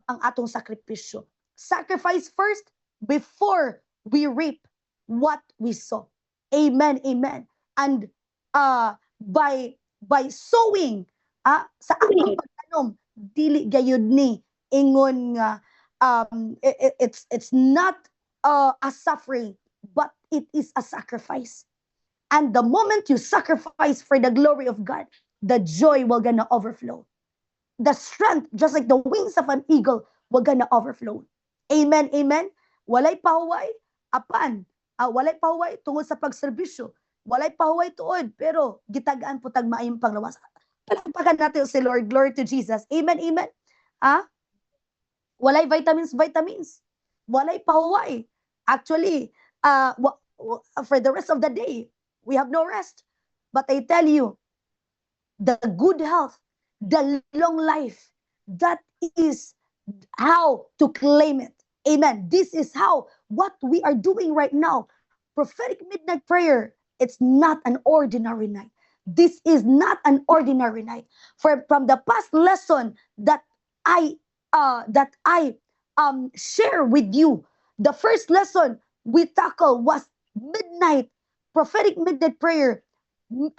ang atong sakripisyo. Sacrifice first before we reap what we sow. Amen, amen. And by sowing, sa atong pagtanom, dili gayud ni ingon nga it's not a suffering, but it is a sacrifice. And the moment you sacrifice for the glory of God, the joy will gonna overflow. The strength, just like the wings of an eagle, will gonna overflow. Amen, amen. Walay pahuway, apan. Walay pahuway tungod sa pagserbisyo. Walay pahuway tuod, pero gitagaan po tag maayong panglawas. Palagpakan natin si Lord. Glory to Jesus. Amen, amen. Walay vitamins. Walay pahuway. Actually, for the rest of the day, we have no rest. But I tell you, the good health, the long life, that is how to claim it. Amen. This is how, what we are doing right now. Prophetic midnight prayer, it's not an ordinary night. This is not an ordinary night. From the past lesson that I share with you, the first lesson we tackle was midnight, prophetic midnight prayer,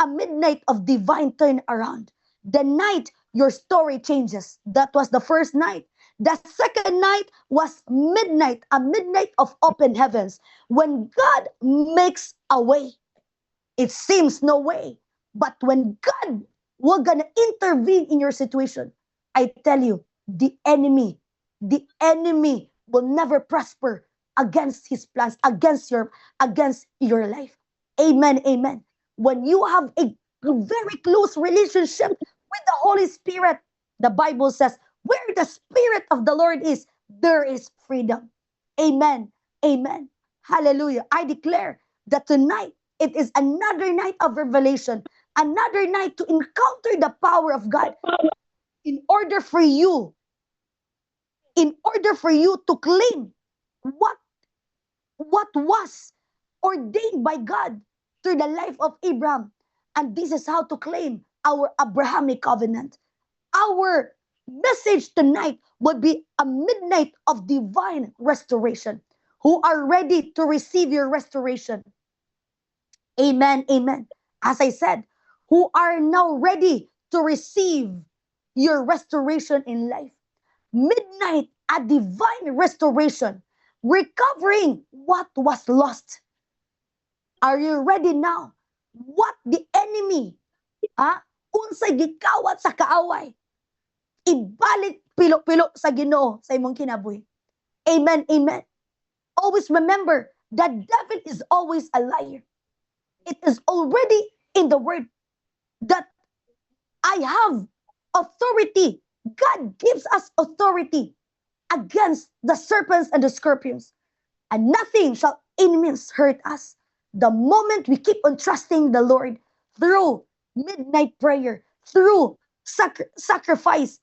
a midnight of divine turnaround. The night your story changes. That was the first night. The second night was midnight, a midnight of open heavens. When God makes a way, it seems no way. But when God will gonna intervene in your situation, I tell you, the enemy will never prosper against his plans, against your life. Amen, amen. When you have a very close relationship with the Holy Spirit, the Bible says, where the Spirit of the Lord is, there is freedom. Amen, amen. Hallelujah. I declare that tonight, it is another night of revelation, another night to encounter the power of God. In order for you to claim what was ordained by God through the life of Abraham. And this is how to claim our Abrahamic covenant. Our message tonight would be a midnight of divine restoration. Who are ready to receive your restoration? Amen, amen. As I said, who are now ready to receive your restoration in life? Midnight, a divine restoration, recovering what was lost. Are you ready now? What the enemy, unsay gikawat sa kaaway, ibalik pilo-pilo sa Ginoo sa imong kinabuhi. Amen, amen. Always remember, the devil is always a liar. It is already in the word that I have authority. God gives us authority against the serpents and the scorpions, and nothing shall enemies hurt us. The moment we keep on trusting the Lord through midnight prayer, through sacrifice,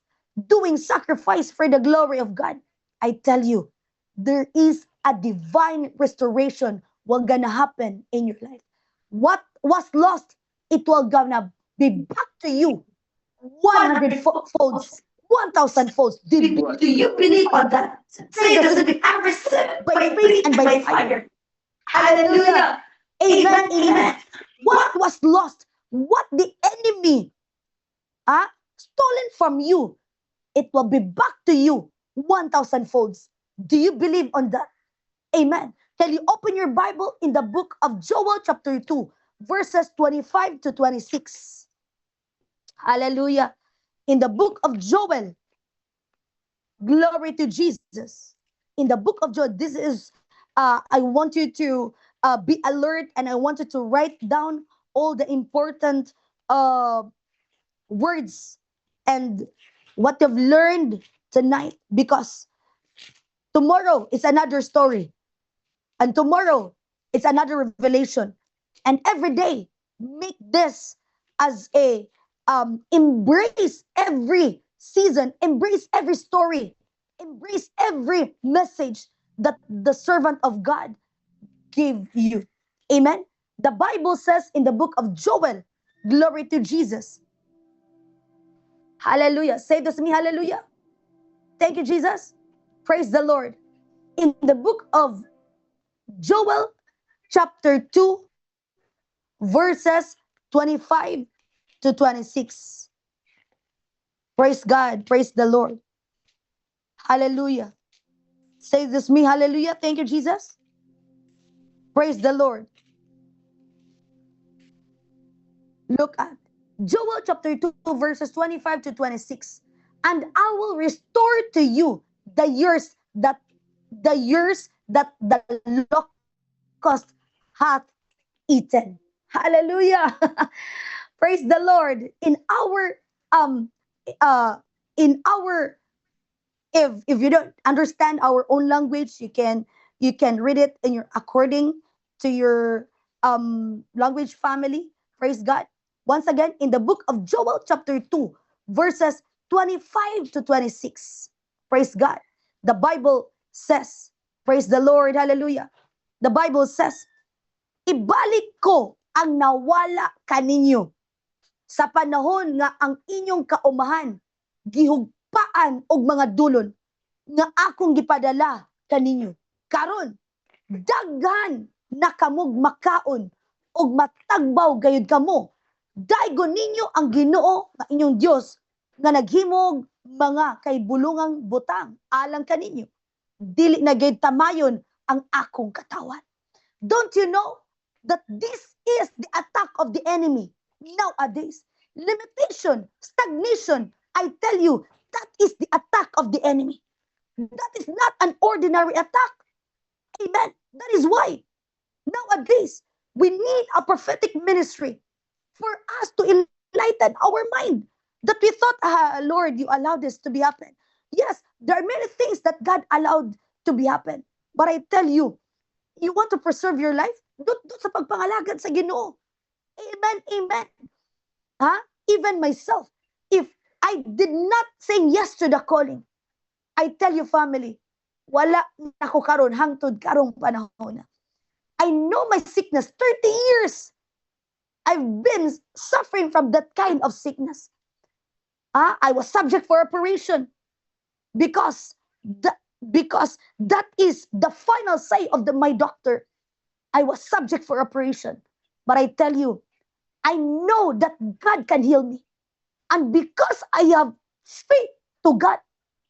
doing sacrifice for the glory of God, I tell you, there is a divine restoration will gonna happen in your life. What was lost, it will gonna be back to you 100 folds, 1,000 folds. Do you believe on that? Say this with every by faith and by fire. Hallelujah. Amen, amen. What was lost, what the enemy stolen from you, it will be back to you 1,000 folds. Do you believe on that? Amen. Can you open your Bible in the book of Joel chapter 2, verses 25 to 26? Hallelujah. In the book of Joel, glory to Jesus. In the book of Joel, this is, I want you to be alert, and I want you to write down all the important words and what you've learned tonight, because tomorrow is another story, and tomorrow it's another revelation, and every day make this as a embrace every season, embrace every story, embrace every message that the servant of God gave you. Amen. The Bible says in the book of Joel, glory to Jesus. Hallelujah. Say this to me, hallelujah. Thank you, Jesus. Praise the Lord. In the book of Joel, chapter 2, verses 25 to 26. Praise God. Praise the Lord. Hallelujah. Say this me. Hallelujah. Thank you, Jesus. Praise the Lord. Look at Joel chapter 2, verses 25 to 26. And I will restore to you the years that the locust hath eaten. Hallelujah. Praise the Lord. Um uh in our if you don't understand our own language, you can read it in your according to your language family. Praise God. Once again, in the book of Joel chapter 2, verses 25 to 26. Praise God. The Bible says, praise the Lord, hallelujah. The Bible says, ibalik ko ang nawala kaninyo sa panahon nga ang inyong kaumahan gihugpaan og mga dulon nga akong gipadala kaninyo. Karon, daghan na kamog makaon og matagbaw gayud kamo. Daygon ninyo ang Ginoo nga inyong Dios nga naghimog mga kay bulungang butang alang kaninyo. Dili na gayud tamayon ang akong katawan. Don't you know that this is the attack of the enemy nowadays? Limitation, stagnation, I tell you, that is the attack of the enemy. That is not an ordinary attack. Amen. That is why nowadays we need a prophetic ministry for us to enlighten our mind. That we thought, Lord, you allowed this to be happen. Yes, there are many things that God allowed to be happen. But I tell you, you want to preserve your life? Doon sa pagpangalagad sa Ginoo. Amen, amen. Even myself, if I did not say yes to the calling, I tell you family, wala na ko karon hangtod karong panahon na. I know my sickness, 30 years. I've been suffering from that kind of sickness. I was subject for operation because that is the final say of my doctor. I was subject for operation. But I tell you, I know that God can heal me. And because I have faith to God,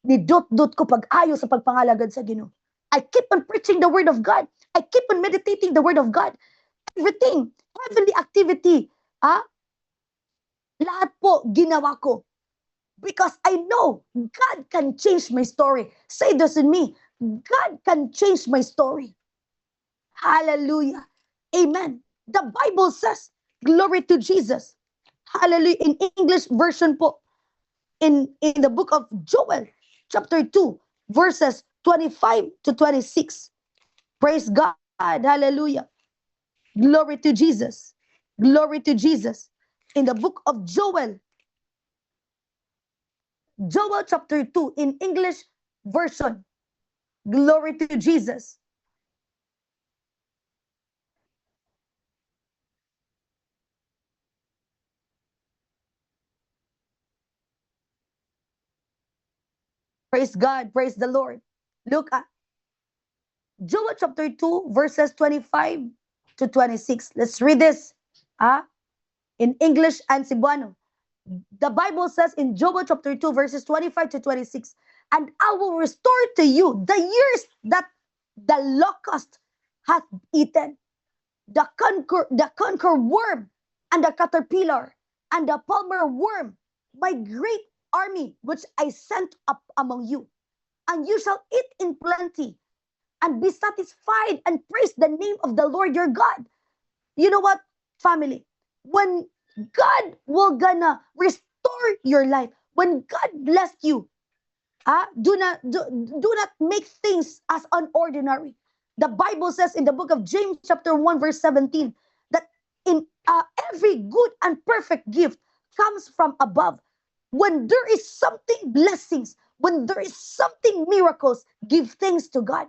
nidot-dot ko pag-ayo sa pagpangalagad sa Ginoo. I keep on preaching the word of God. I keep on meditating the word of God. Everything, heavenly activity, lahat po ginawa ko. Because I know God can change my story. Say this in me. God can change my story. Hallelujah. Amen. The Bible says, glory to Jesus. Hallelujah. In English version po, in the book of Joel, chapter 2, verses 25 to 26. Praise God. Hallelujah. Glory to Jesus. Glory to Jesus. In the book of Joel chapter 2, in English version. Glory to Jesus. Praise God. Praise the Lord. Look at Joel chapter 2, verses 25 to 26. Let's read this in English and Cebuano. The Bible says in Joel chapter 2, verses 25 to 26, and I will restore to you the years that the locust hath eaten, the conquer worm, and the caterpillar, and the palmer worm, my great army which I sent up among you. And you shall eat in plenty, and be satisfied, and praise the name of the Lord your God. You know what, family? When God will gonna restore your life, when God blessed you, do not make things as unordinary. The Bible says in the book of James chapter 1 verse 17 that in every good and perfect gift comes from above. When there is something blessings, when there is something miracles, give thanks to God.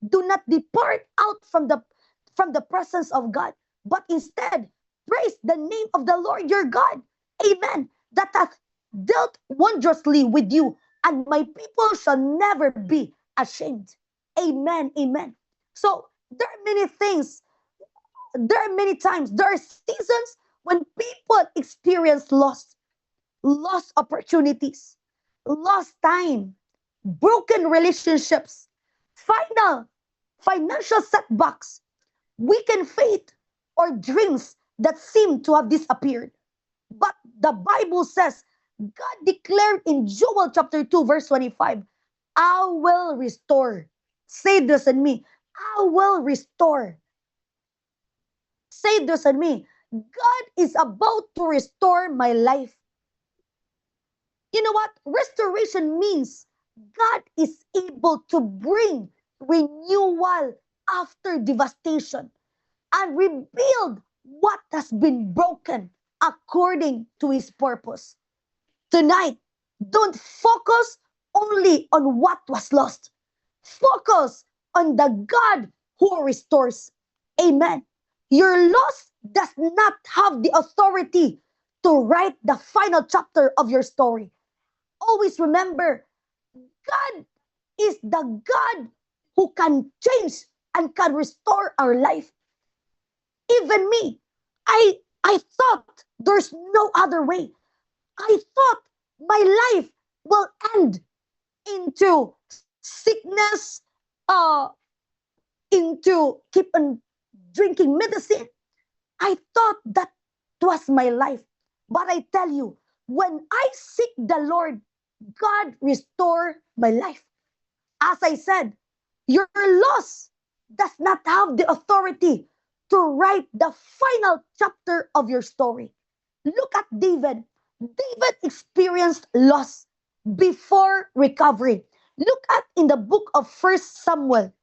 Do not depart out from the presence of God, but instead praise the name of the Lord your God. Amen. That hath dealt wondrously with you and my people shall never be ashamed. Amen. Amen. So there are many things, there are many times, there are seasons when people experience loss, lost opportunities, lost time, broken relationships, final financial setbacks, weakened faith, or dreams that seem to have disappeared. But the Bible says, God declared in Joel chapter 2, verse 25, I will restore. Say this in me. I will restore. Say this in me. God is about to restore my life. You know what? Restoration means God is able to bring renewal after devastation and rebuild what has been broken according to his purpose. Tonight, don't focus only on what was lost. Focus on the God who restores. Amen. Your loss does not have the authority to write the final chapter of your story. Always remember, God is the God who can change and can restore our life. Even me, I thought there's no other way. I thought my life will end into sickness, uh, into keep on drinking medicine. I thought that was my life. But I tell you, when I seek the Lord, God restore my life. As I said, your loss does not have the authority to write the final chapter of your story. Look at David. David experienced loss before recovery. Look at in the book of First Samuel.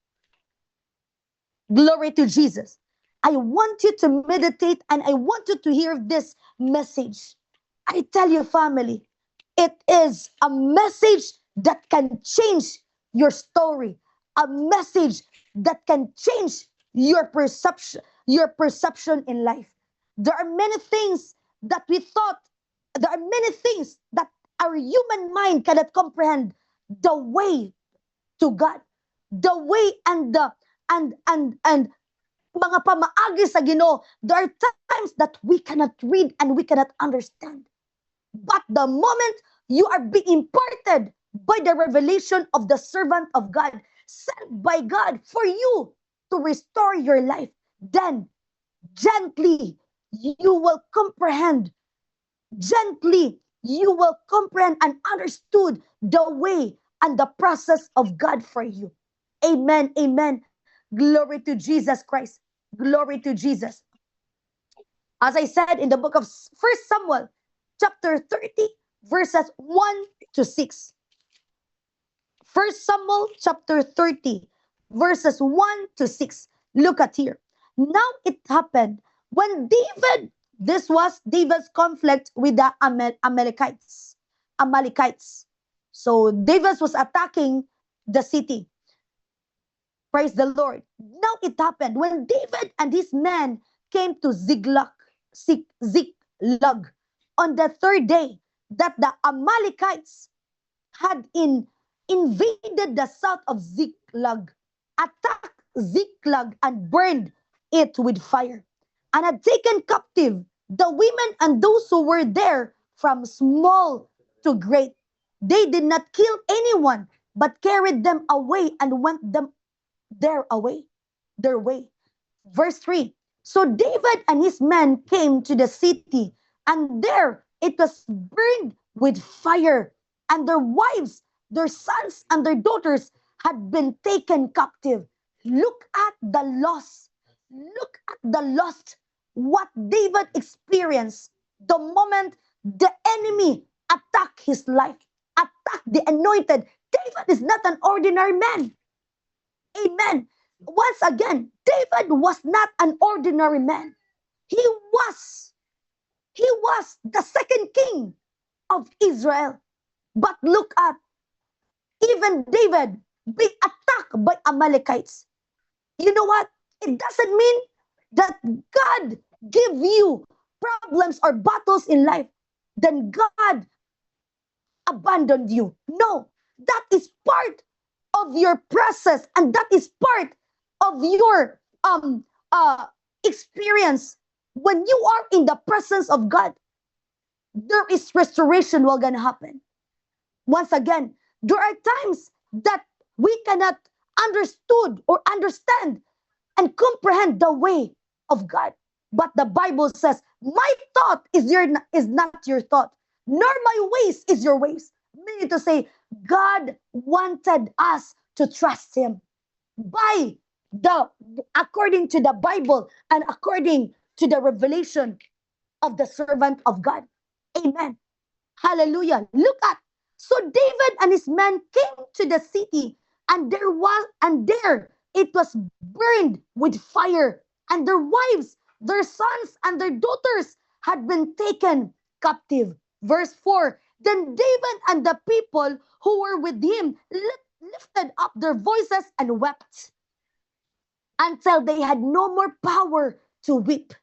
Glory to Jesus. I want you to meditate and I want you to hear this message. I tell you, family, it is a message that can change your story, a message that can change your perception in life. There are many things that we thought, there are many things that our human mind cannot comprehend the way to God, the way and mga pamaagi sa Ginoo. There are times that we cannot read and we cannot understand. But the moment you are being imparted by the revelation of the servant of God, sent by God for you to restore your life, then gently you will comprehend, gently you will comprehend and understood the way and the process of God for you. Amen. Amen. Glory to Jesus Christ. Glory to Jesus. As I said in the book of First Samuel, chapter 30, verses 1 to 6. First Samuel chapter 30, verses 1 to 6. Look at here. Now it happened when David, this was David's conflict with the Amalekites. Amalekites. So David was attacking the city. Praise the Lord. Now it happened when David and his men came to Ziklag on the third day that the Amalekites had invaded the south of Ziklag, attacked Ziklag and burned it with fire, and had taken captive the women and those who were there from small to great. They did not kill anyone, but carried them away and went them their way. Verse 3. So David and his men came to the city, and there it was burned with fire, and their wives, their sons, and their daughters had been taken captive. Look at the loss. Look at the loss. What David experienced the moment the enemy attacked his life, attacked the anointed. David is not an ordinary man. Amen. Once again, David was not an ordinary man. He was, he was the second king of Israel. But look at even David being attacked by Amalekites. You know what? It doesn't mean that God give you problems or battles in life. Then God abandoned you. No, that is part of your process, and that is part of your experience. When you are in the presence of God, there is restoration will gonna happen. Once again, there are times that we cannot understood or understand and comprehend the way of God. But the Bible says, my thought is not your thought, nor my ways is your ways. Meaning to say, God wanted us to trust Him by the according to the Bible and according to the revelation of the servant of God. Amen. Hallelujah. Look at, so David and his men came to the city, and there it was burned with fire, and their wives, their sons, and their daughters had been taken captive. Verse 4. Then David and the people who were with him lifted up their voices and wept until they had no more power to weep.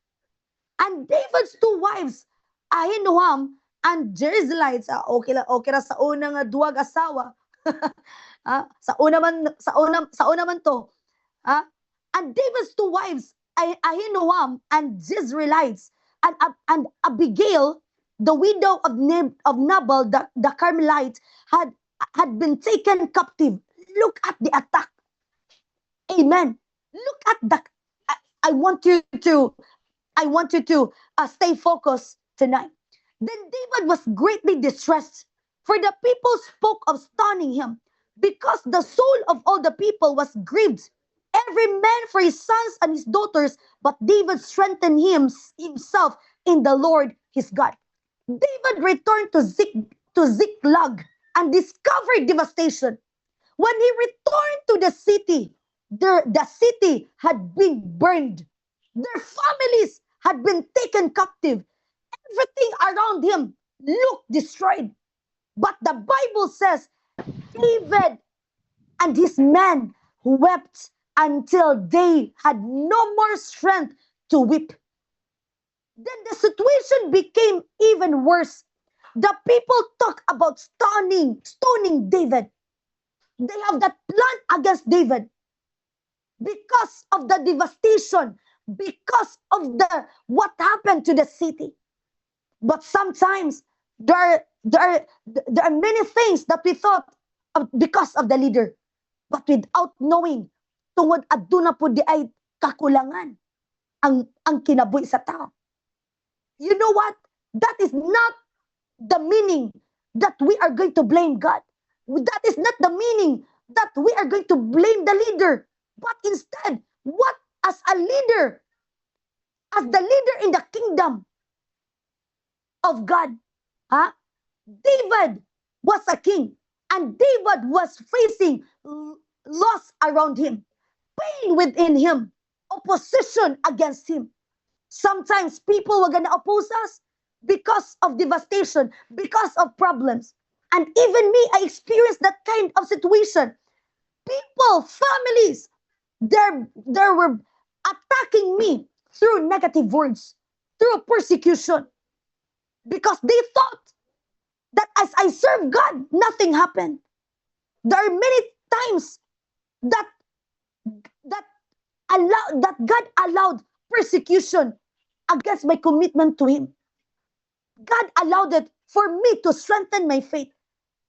And David's two wives, Ahinoam and Jezreelites, okay ra sa una nga duwag asawa. Sa una man to. And David's two wives, Ahinoam and Jezreelites, and Abigail, the widow of Nabal, the Carmelite, had been taken captive. Look at the attack. Amen. Look at the. I want you to stay focused tonight. Then David was greatly distressed, for the people spoke of stoning him, because the soul of all the people was grieved, every man for his sons and his daughters. But David strengthened himself in the Lord his God. David returned to Ziklag and discovered devastation. When he returned to the city, the city had been burned. Their families had been taken captive. Everything around him looked destroyed. But the Bible says David and his men wept until they had no more strength to weep. Then the situation became even worse. The people talk about stoning David. They have that plan against David because of the devastation, because of the what happened to the city. But sometimes there are many things that we thought of because of the leader, but without knowing, tungod aduna po di ay kakulangan ang kinabuhi sa tao. You know what? That is not the meaning that we are going to blame God. That is not the meaning that we are going to blame the leader. But instead, what as a leader, as the leader in the kingdom of God, David was a king, and David was facing loss around him, pain within him, opposition against him. Sometimes people were gonna oppose us because of devastation, because of problems. And even me, I experienced that kind of situation. People, families, they were attacking me through negative words, through persecution, because they thought that as I serve God, nothing happened. There are many times that God allowed persecution against my commitment to Him. God allowed it for me to strengthen my faith.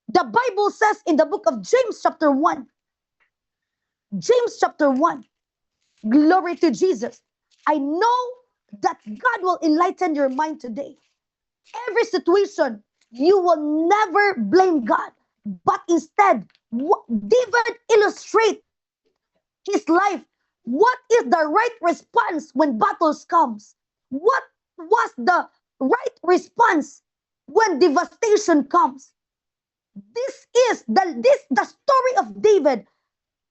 The Bible says in the book of James chapter 1, James chapter 1, glory to Jesus. I know that God will enlighten your mind today. Every situation, you will never blame God, but instead, David illustrate his life. What is the right response when battles comes? What was the right response when devastation comes? This is the story of David.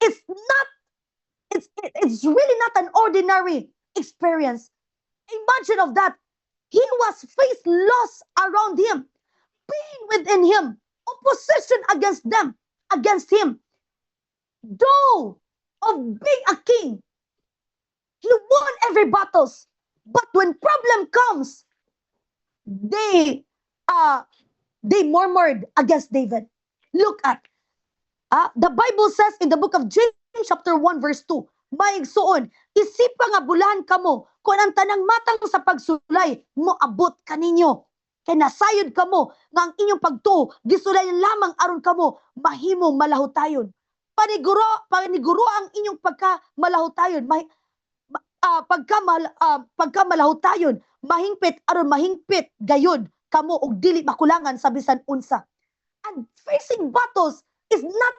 It's not it's really not an ordinary experience. Imagine of that. He was faced loss around him, pain within him, opposition against him. Though of being a king, he won every battles. But when problem comes, they they murmured against David. Look at, the Bible says in the book of James chapter 1 verse 2, maigsuon, isipa nga bulahan kamo, kung ang tanang matang sa pagsulay, moabot kaninyo. Kay nasayod kamo, nga ang inyong pagtuo, gisulay lamang aron kamo, mahimong malahutayon. Paniguro ang inyong pagka malahutayon, pagka malahutayon, mahingpit aron mahingpit gayud kamo og dili makulangan sa bisan unsa. And facing battles is not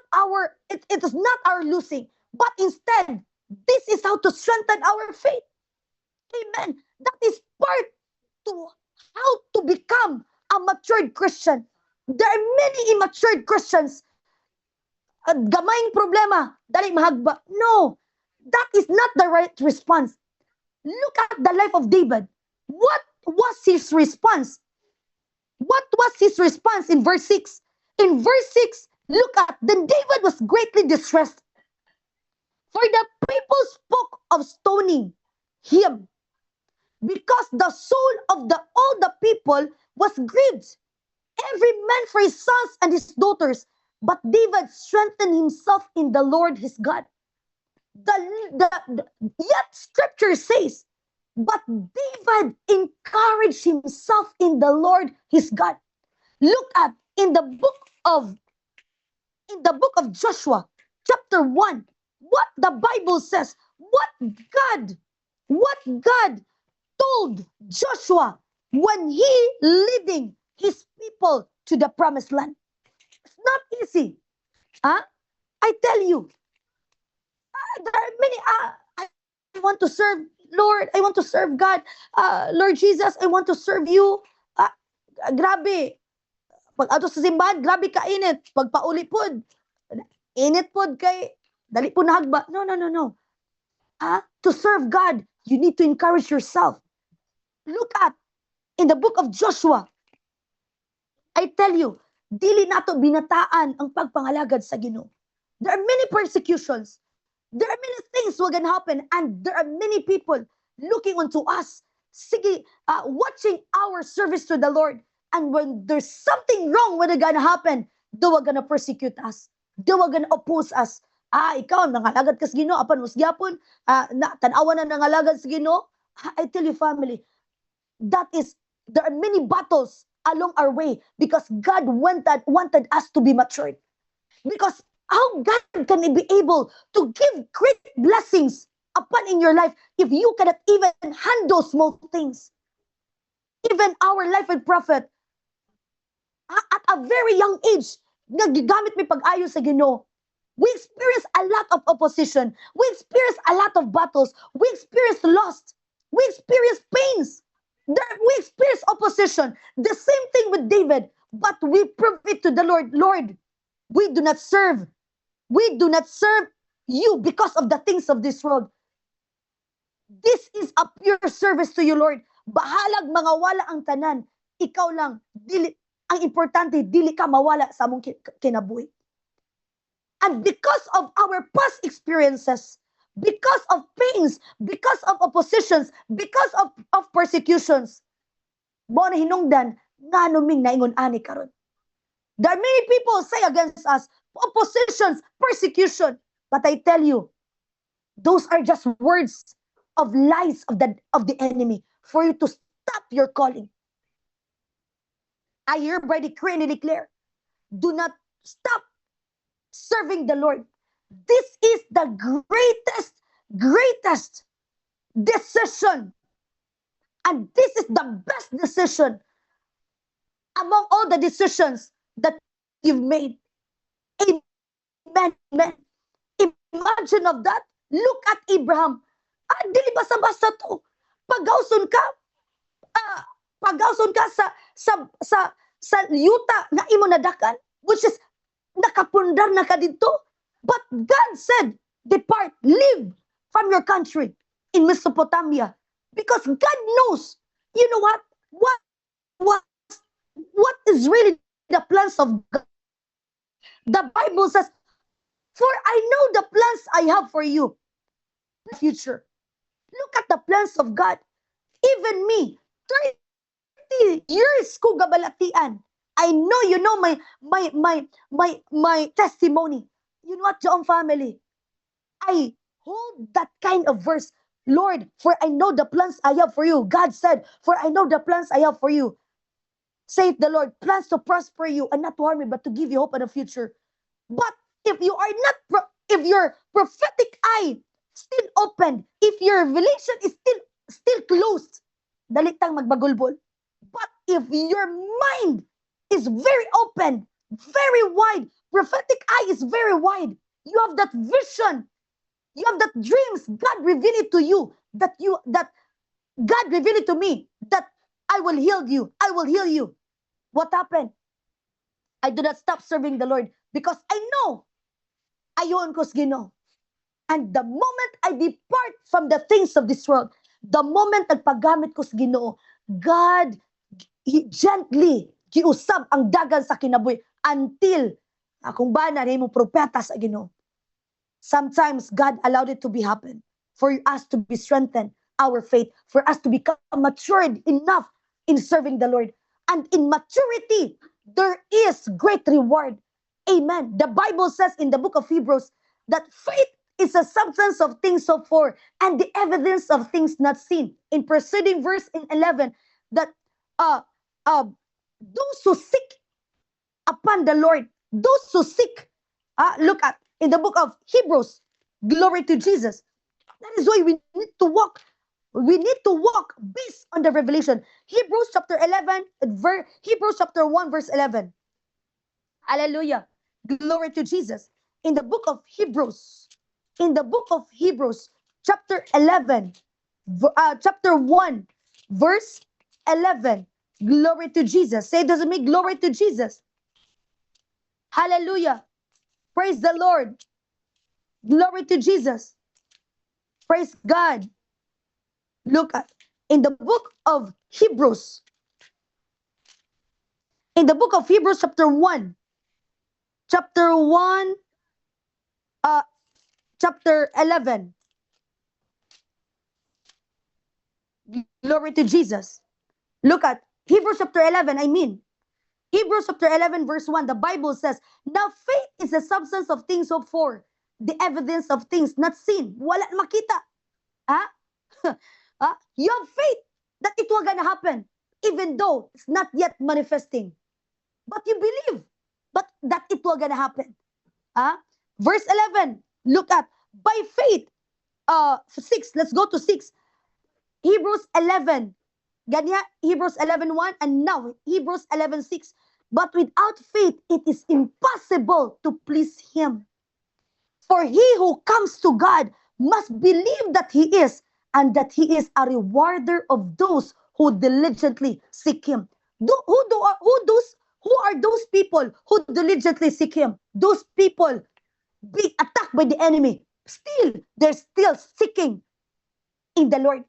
it is not our losing, but instead this is how to strengthen our faith. Amen. That is part to how to become a matured Christian. There are many immature Christians. Gamayng problema, dali mahagba. No, that is not the right response. Look at the life of David. What was his response? What was his response in verse 6? In verse 6, look at, then David was greatly distressed, for the people spoke of stoning him, because the soul of all the people was grieved, every man for his sons and his daughters. But David strengthened himself in the Lord his God. Yet scripture says, but David encouraged himself in the Lord his God. Look at in the book of Joshua chapter 1, what the Bible says, what God told Joshua when he leading his people to the promised land. It's not easy. I tell you, there are many, I want to serve Lord, I want to serve God. Lord Jesus, I want to serve you. Grabe. Pag ato sa simbahan, grabe ka init. Pag pauli pod, init pod kay, dali po nahagba. No. To serve God, you need to encourage yourself. Look at, in the book of Joshua, I tell you, dili nato binataan ang pagpangalagad sa Ginoo. There are many persecutions. There are many things will gonna happen, and there are many people looking unto us, watching our service to the Lord. And when there's something wrong when it's gonna happen, they were gonna persecute us. They were gonna oppose us. Ikaw, nangalagad ka sa Ginoo, apan musyapon, tanawa na nangalagad sa Ginoo. I tell you, family, there are many battles along our way because God wanted us to be matured. Because how God can be able to give great blessings upon in your life if you cannot even handle small things? Even our life with prophet, at a very young age, nagigamit may pag-ayo sa Ginoo. We experience a lot of opposition. We experience a lot of battles. We experience loss. We experience pains. We experience opposition. The same thing with David. But we prove it to the Lord. Lord, we do not serve you because of the things of this world. This is a pure service to you, Lord. Bahalag mga wala ang tanan. Ikaw lang, ang importante, dili ka mawala sa among kinabuhi. And because of our past experiences, because of pains, because of oppositions, because of persecutions, mo na hinungdan, nga numing naingon ani karon. There are many people say against us, oppositions, persecution. But I tell you, those are just words of lies of the enemy for you to stop your calling. I hereby decree and declare, do not stop serving the Lord. This is the greatest decision. And this is the best decision among all the decisions that you've made. Amen. Imagine of that. Look at Abraham. Dili basta-basta to. Pagawson ka sa yuta nga imo nadakan, which is nakapundar na ka dito. But God said, depart, live from your country in Mesopotamia. Because God knows, you know what is really the plans of God. The Bible says, for I know the plans I have for you. The future. Look at the plans of God. Even me, 30 years ko gabalatian. I know you know my testimony. You know what, John family? I hold that kind of verse. Lord, for I know the plans I have for you. God said, for I know the plans I have for you. Saith the Lord, plans to prosper you and not to harm you, but to give you hope and a future. But if you are not, if your prophetic eye still open, if your revelation is still closed, dalitang magbagulbol. But if your mind is very open, very wide, prophetic eye is very wide, you have that vision, you have that dreams, God revealed it to you, that God revealed it to me, that I will heal you, I will heal you. What happened? I do not stop serving the Lord because I know ayon ko's Ginoo. And the moment I depart from the things of this world, the moment nagpagamit ko sa Ginoo, God gently giusab ang dagan sa kinabuhi until akong bana nimo propeta sa Ginoo. Sometimes God allowed it to be happen for us to be strengthened, our faith, for us to become matured enough in serving the Lord. And in maturity, there is great reward. Amen. The Bible says in the book of Hebrews that faith is a substance of things hoped for and the evidence of things not seen. In preceding verse in 11, that those who seek upon the Lord, those who seek, look at in the book of Hebrews, glory to Jesus. That is why we need to walk. We need to walk based on the revelation. Hebrews chapter 11, Hebrews chapter 1, verse 11. Hallelujah. Glory to Jesus. In the book of Hebrews, chapter 11, chapter 1, verse 11. Glory to Jesus. Say, doesn't mean glory to Jesus. Hallelujah. Praise the Lord. Glory to Jesus. Praise God. Look at in the book of Hebrews. In the book of Hebrews chapter 1. Chapter 1 chapter 11. Glory to Jesus. Look at Hebrews chapter 11, I mean. Hebrews chapter 11 verse 1, the Bible says, now faith is the substance of things hoped for, the evidence of things not seen. Wala makita. Ha? You have faith that it will gonna happen, even though it's not yet manifesting. But you believe but that it will gonna happen. Verse 11, look at, by faith, 6, let's go to 6. Hebrews 11, Ganya, Hebrews 11:1, and now Hebrews 11:6. But without faith, it is impossible to please Him. For he who comes to God must believe that He is, and that He is a rewarder of those who diligently seek Him. Who are those people who diligently seek Him? Those people being attacked by the enemy. Still, they're still seeking in the Lord.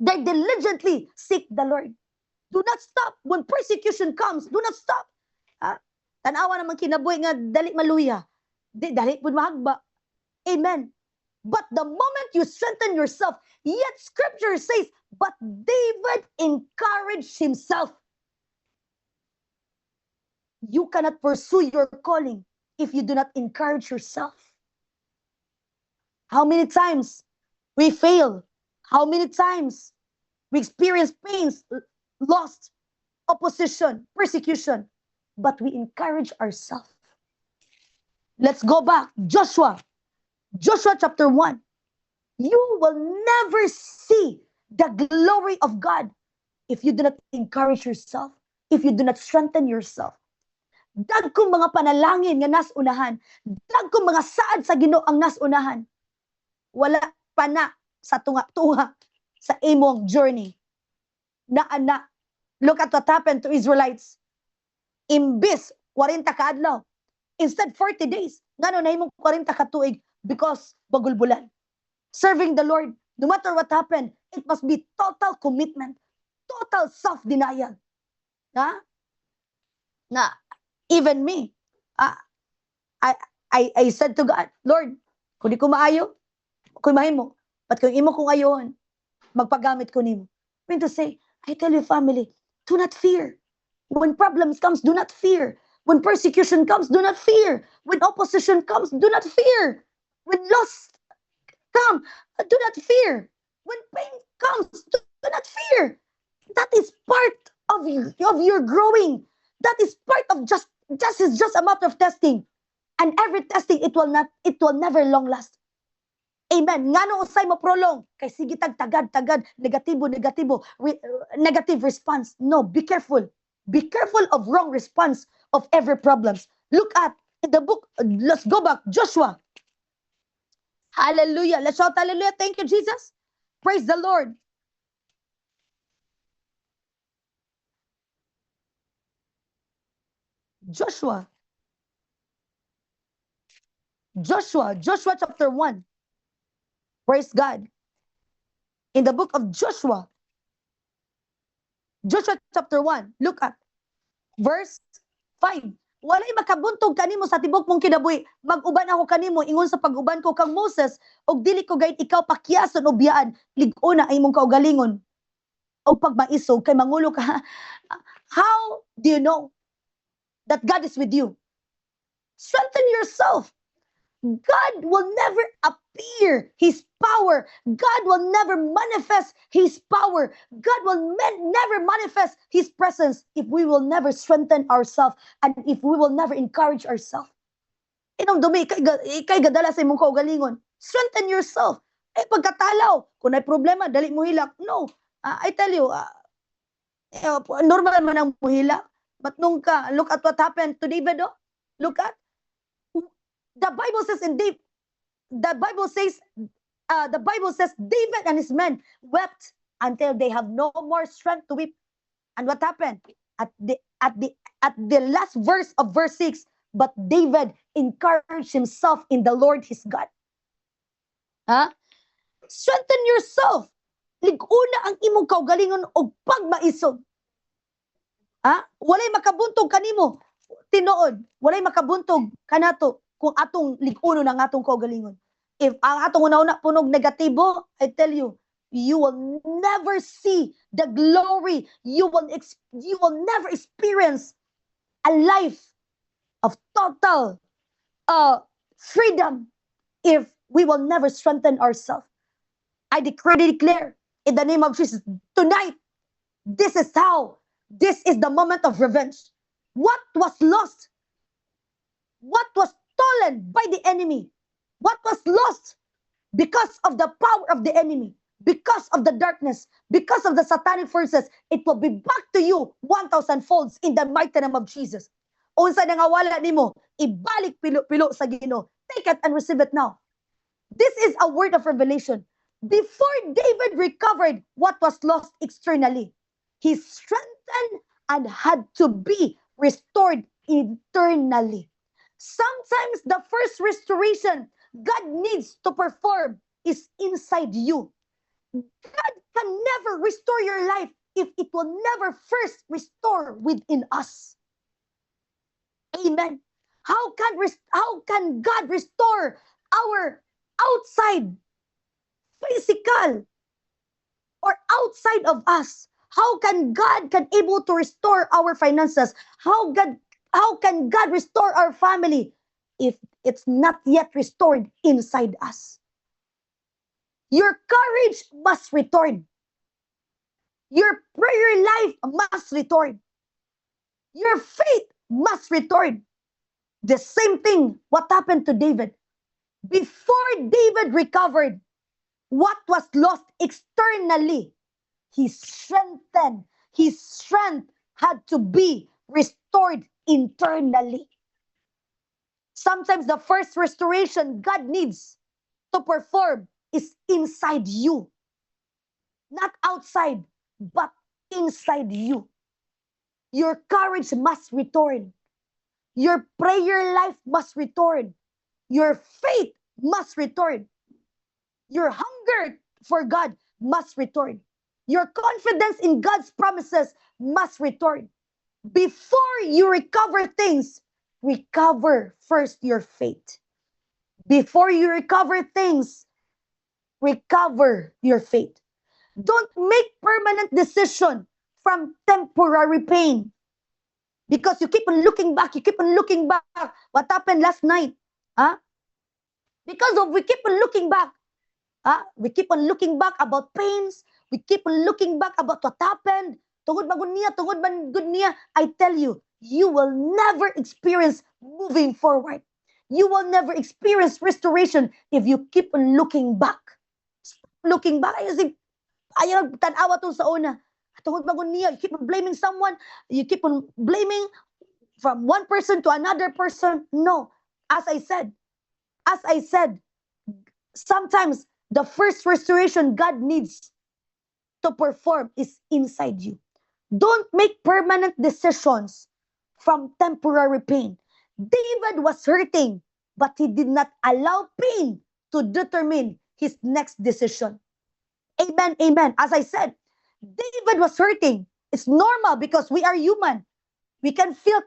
They diligently seek the Lord. Do not stop. When persecution comes, do not stop. Tanawa naman kinabuhi nga dali maluya. Dali pud mahagba. Amen. But the moment you strengthen yourself, yet scripture says, but David encouraged himself. You cannot pursue your calling if you do not encourage yourself. How many times we fail? How many times we experience pains, loss, opposition, persecution, but we encourage ourselves. Let's go back. Joshua chapter 1. You will never see the glory of God if you do not encourage yourself, if you do not strengthen yourself. Dagkong mga panalangin nga nasunahan, dagkong mga saad sa Ginoo ang nasunahan. Wala pa na sa tunga-tunga sa imong journey. Na look at what happened to Israelites. Imbis 40 ka adlaw, instead 40 days. Ngano na imong 40 ka tuig because bagulbulan. Serving the Lord, no matter what happened, it must be total commitment, total self-denial. Na even me, I said to God, Lord, kung di ko maayo, kung mahimo, but kung imo kong ayoon, magpagamit ko nimo. I mean to say, I tell you family, do not fear. When problems comes, do not fear. When persecution comes, do not fear. When opposition comes, do not fear. When loss come, do not fear. When pain comes, do not fear. That is part of your growing. That is part of just is just a matter of testing. And every testing, it will never long last. Amen. Ngano usay mo prolong kay sige tagad negatibo negative response. No, be careful. Be careful of wrong response of every problems. Look at in the book. Let's go back. Joshua. Hallelujah. Let's shout hallelujah. Thank you, Jesus. Praise the Lord. Joshua. Joshua chapter 1. Praise God. In the book of Joshua chapter 1, look at verse 5. Walay makabuntog kanimo sa tibok mong kinabuhi. Mag-uban ako kanimo ingon sa pag-uban ko kang Moses og dili ko gayud ikaw pakyason o biyaan lig-una ay imong kaugalingon og pagmaisog kay mangulo ka. How do you know that God is with you? Strengthen yourself. God will never appear His power. God will never manifest His power. God will never manifest His presence if we will never strengthen ourselves and if we will never encourage ourselves. Inong dumi, ikay gadala sa imong kaugalingon. Strengthen yourself. Pagkatalaw, kung may problema, dali mo hilak. No, I tell you, normal man ang muhilak. But nung look at what happened to David, oh. Look at, the Bible says the Bible says David and his men wept until they have no more strength to weep. And what happened? At the last verse of verse 6, but David encouraged himself in the Lord his God. Strengthen yourself. Lig-una ang imong kaugalingon og pagmaisog. Walay makabuntog kanimo tinuod. Walay makabuntog kanato kung atong lig-uno ng atong kaugalingon. If ang atong una-una punog negatibo, I tell you, you will never see the glory. You will never experience a life of total freedom if we will never strengthen ourselves. I declare in the name of Jesus tonight, this is the moment of revenge. What was lost? What was stolen by the enemy? What was lost because of the power of the enemy, because of the darkness, because of the satanic forces, it will be back to you 1,000 folds in the mighty name of Jesus. Unsa nangawala nimo, ibalik pilo sa Ginoo. Take it and receive it now. This is a word of revelation. Before David recovered what was lost externally, he strengthened and had to be restored internally. Sometimes the first restoration God needs to perform is inside you. God can never restore your life if it will never first restore within us. Amen. How can God restore our outside physical or outside of us? How can God able to restore our finances? How can God restore our family if it's not yet restored inside us? Your courage must return. Your prayer life must return. Your faith must return. The same thing what happened to David. Before David recovered what was lost externally, his strength had to be restored internally. Sometimes the first restoration God needs to perform is inside you. Not outside, but inside you. Your courage must return. Your prayer life must return. Your faith must return. Your hunger for God must return. Your confidence in God's promises must return. Before you recover things, recover first your faith. Before you recover things, recover your faith. Don't make permanent decision from temporary pain. Because you keep on looking back, you keep on looking back. What happened last night? Huh? Because of we keep on looking back. We keep on looking back about pains. We keep on looking back about what happened. Tungod ba niya, tungod ba good niya. I tell you, you will never experience moving forward. You will never experience restoration if you keep on looking back. Stop looking back. Ayaw tanawa to sa una. Tungod ba niya, you keep on blaming someone. You keep on blaming from one person to another person. No. As I said, sometimes the first restoration God needs to perform is inside you. Don't make permanent decisions from temporary pain. David was hurting, but he did not allow pain to determine his next decision. Amen, amen. As I said, David was hurting. It's normal because we are human. We can feel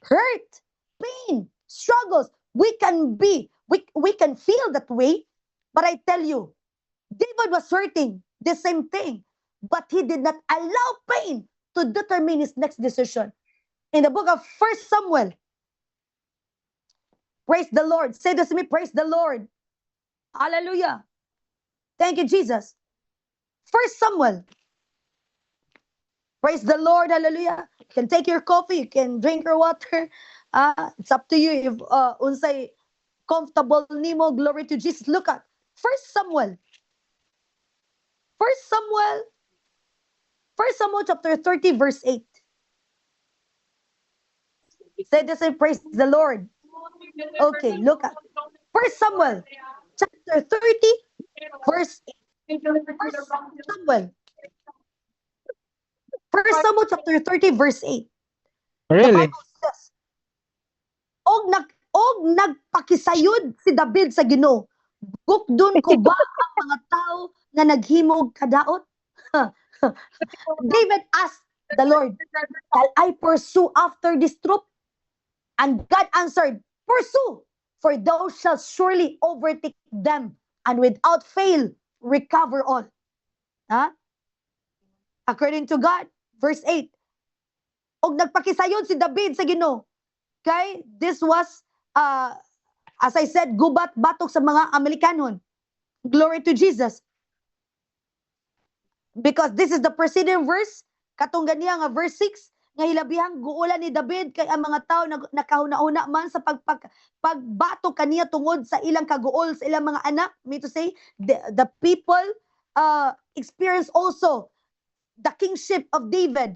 hurt, pain, struggles. We can feel that way. But I tell you, David was hurting the same thing, but he did not allow pain to determine his next decision. In the book of 1 Samuel, praise the Lord. Say this to me, praise the Lord. Hallelujah. Thank you, Jesus. 1 Samuel. Praise the Lord. Hallelujah. You can take your coffee. You can drink your water. It's up to you if unsay comfortable nimo. Glory to Jesus. Look at 1 Samuel. 1 Samuel. 1 Samuel chapter 30 verse 8. Say this and praise the Lord. Okay, look at 1 Samuel chapter 30 verse 8. 1 Samuel. 1 Samuel chapter 30 verse 8. The Really? Bible says, og nagpakisayod si David sa Ginoo. Gukdon ko ba ang mga tao na naghimog kadaot? David asked the Lord, shall I pursue after this troop? And God answered, pursue, for thou shalt surely overtake them, and without fail recover all. Huh? According to God, verse 8, og nagpakisayod si David sa Ginoo. Okay? This was, as I said, gubat batok sa mga Amerikanon. Glory to Jesus. Because this is the preceding verse, katong ganiya nga verse 6, nga hilabihang guulan ni David kay ang mga tao nakahuna-una man sa pagbatok kaniya tungod sa ilang kaguol sa ilang mga anak. Me to say, the people experience also the kingship of David.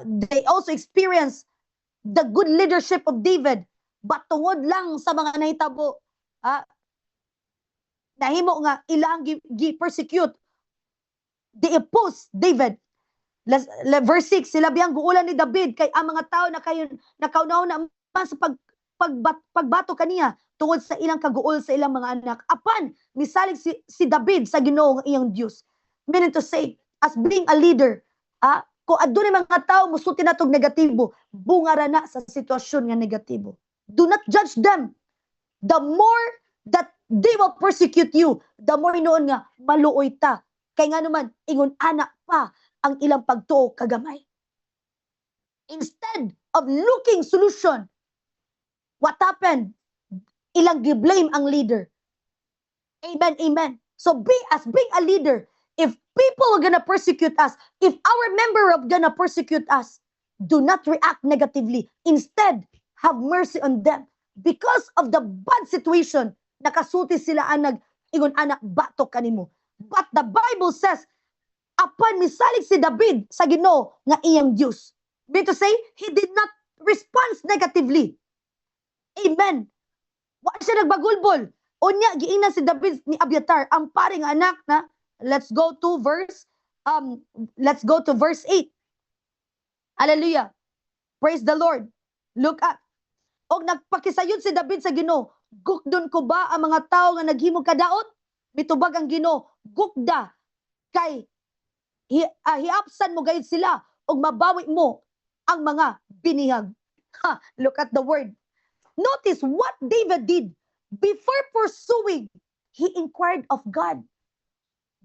They also experience the good leadership of David. But tungod lang sa mga nahitabo, nahimo nga ilang gi-persecute, they oppose David. Verse 6, sila biyang guulan ni David kay ang mga tao na kayo nakaunaw na man sa pagbato kaniya tungod sa ilang kaguol sa ilang mga anak. Apan misalig si David sa Ginoo nga iyang Dios. Meaning to say, as being a leader, kung adunay mga tao musulti natog negatibo, bungara na sa sitwasyon nga negatibo. Do not judge them. The more that they will persecute you, the more inoon nga maluoy ta. Kay nga naman, ingon anak pa ang ilang pagtuo kagamay. Instead of looking solution, what happened? Ilang gi-blame ang leader. Amen, amen. So as being a leader, if people are gonna persecute us, if our member of gonna persecute us, do not react negatively. Instead, have mercy on them. Because of the bad situation, nakasulti sila ang ingon anak batok kanimo. But the Bible says, apan misalig si David sa Ginoo nga iyang Diyos. Mean to say, he did not respond negatively. Amen. Wa siya nagbagulbol. Unya giingnan si David ni Abiatar, ang paring anak na. Let's go to verse 8. Hallelujah. Praise the Lord. Look at. Og nagpakisayod si David sa Ginoo, gukdon ko ba ang mga tao nga naghimog kadaot? Mitubag ang Ginoo, gukda kay hiapsan mo gayud sila og mabawi mo ang mga binihag. Look at the word. Notice what David did. Before pursuing, he inquired of God.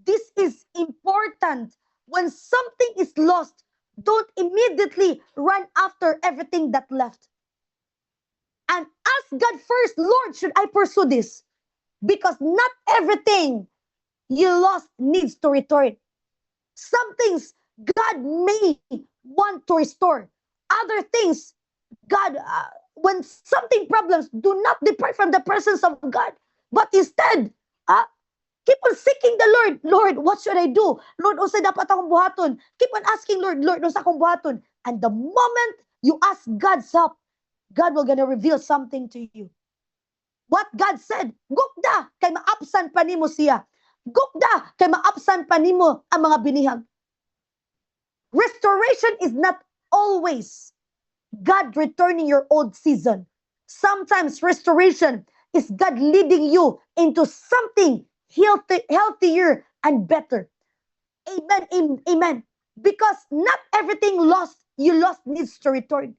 This is important. When something is lost, Don't immediately run after everything that left. And ask God first, Lord, should I pursue this? Because not everything you lost needs to return. Some things God may want to restore. Other things, God, when something problems, do not depart from the presence of God. But instead, uh, keep on seeking the Lord. Lord, what should I do? Lord, unsa dapat akong buhaton? Keep on asking Lord, Lord, unsa akong buhaton? And the moment you ask God's help, God will gonna reveal something to you. What God said, gukda, kay maapsan pa nimo siya. Gukda, kay maapsan pa nimo ang mga binihag. Restoration is not always God returning your old season. Sometimes restoration is God leading you into something healthier and better. Amen. Amen. Because not everything you lost needs to return.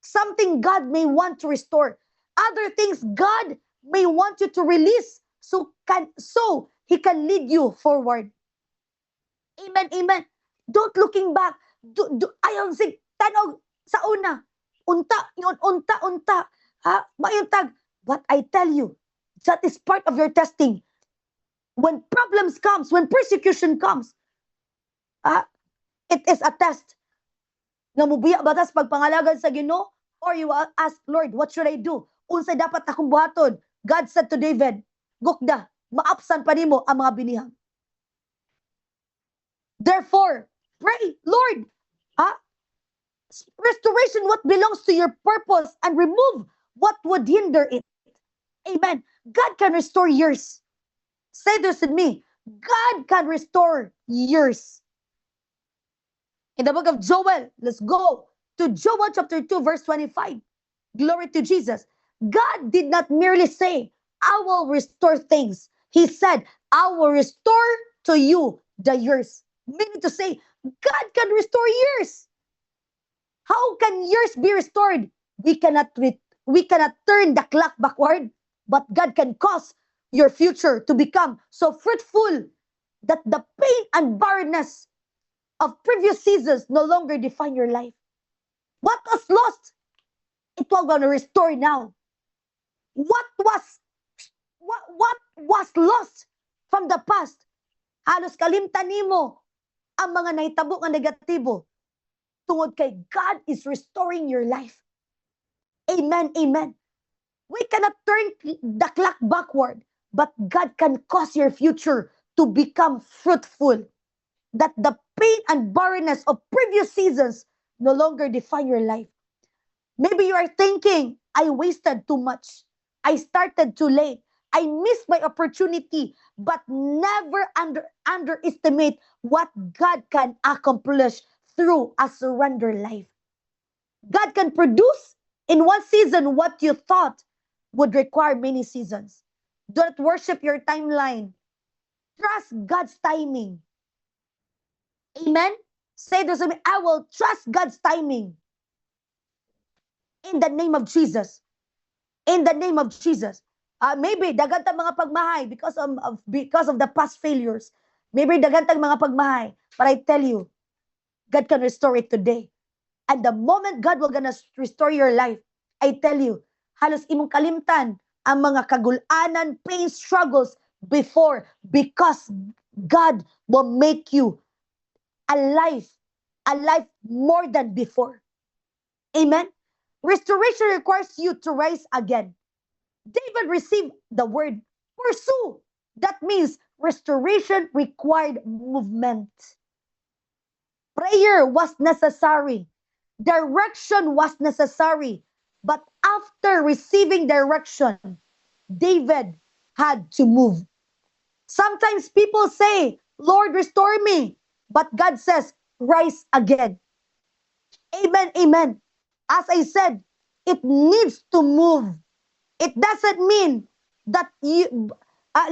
Something God may want to restore. Other things God may want you to release so He can lead you forward. Amen. Don't looking back. Ayaw sig tanaw sa una. Unta. Ha? Mayon tag. But I tell you, that is part of your testing. When problems comes, when persecution comes, ah, it is a test. Nga mubiya batas pagpangalagan sa Ginoo, or you will ask, Lord, what should I do? Unsay dapat akong buhaton? God said to David, gukda, maapsan pa nimo ang mga binihang. Therefore, pray, Lord, ha? Restoration what belongs to your purpose and remove what would hinder it. Amen. God can restore years. Say this with me. God can restore years. In the book of Joel, let's go to Joel chapter 2, verse 25. Glory to Jesus. God did not merely say, I will restore things. He said, I will restore to you the years. Meaning to say, God can restore years. How can years be restored? We cannot turn the clock backward, but God can cause your future to become so fruitful that the pain and barrenness of previous seasons no longer define your life. What was lost, it will gonna restore now. What was lost from the past, halos kalimtan nimo ang mga nahitabo nga negatibo. Tungod kay God is restoring your life. Amen. We cannot turn the clock backward, but God can cause your future to become fruitful. That the pain and barrenness of previous seasons no longer define your life. Maybe you are thinking, I wasted too much. I started too late. I missed my opportunity, but never underestimate what God can accomplish through a surrender life. God can produce in one season what you thought would require many seasons. Don't worship your timeline. Trust God's timing. Amen? Say this with me, I will trust God's timing. In the name of Jesus. In the name of Jesus. Maybe dagan ta mga pagmahay because of the past failures. Maybe dagan ta mga pagmahay. But I tell you, God can restore it today. And the moment God will gonna restore your life, I tell you, halos imong kalimtan ang mga kagulanan, pain, struggles before, because God will make you alive more than before. Amen? Restoration requires you to rise again. David received the word pursue. That means restoration required movement. Prayer was necessary. Direction was necessary. But after receiving direction, David had to move. Sometimes people say, Lord, restore me. But God says, rise again. Amen. As I said, it needs to move. It doesn't mean that you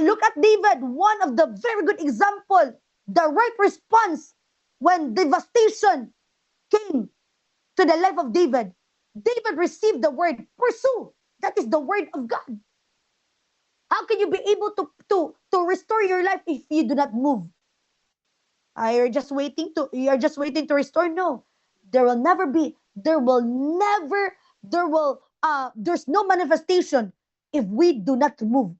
look at David, one of the very good example, the right response when devastation came to the life of David. David received the word pursue. That is the word of God. How can you be able to restore your life if you do not move? You're just waiting to restore? No. there's no manifestation if we do not move.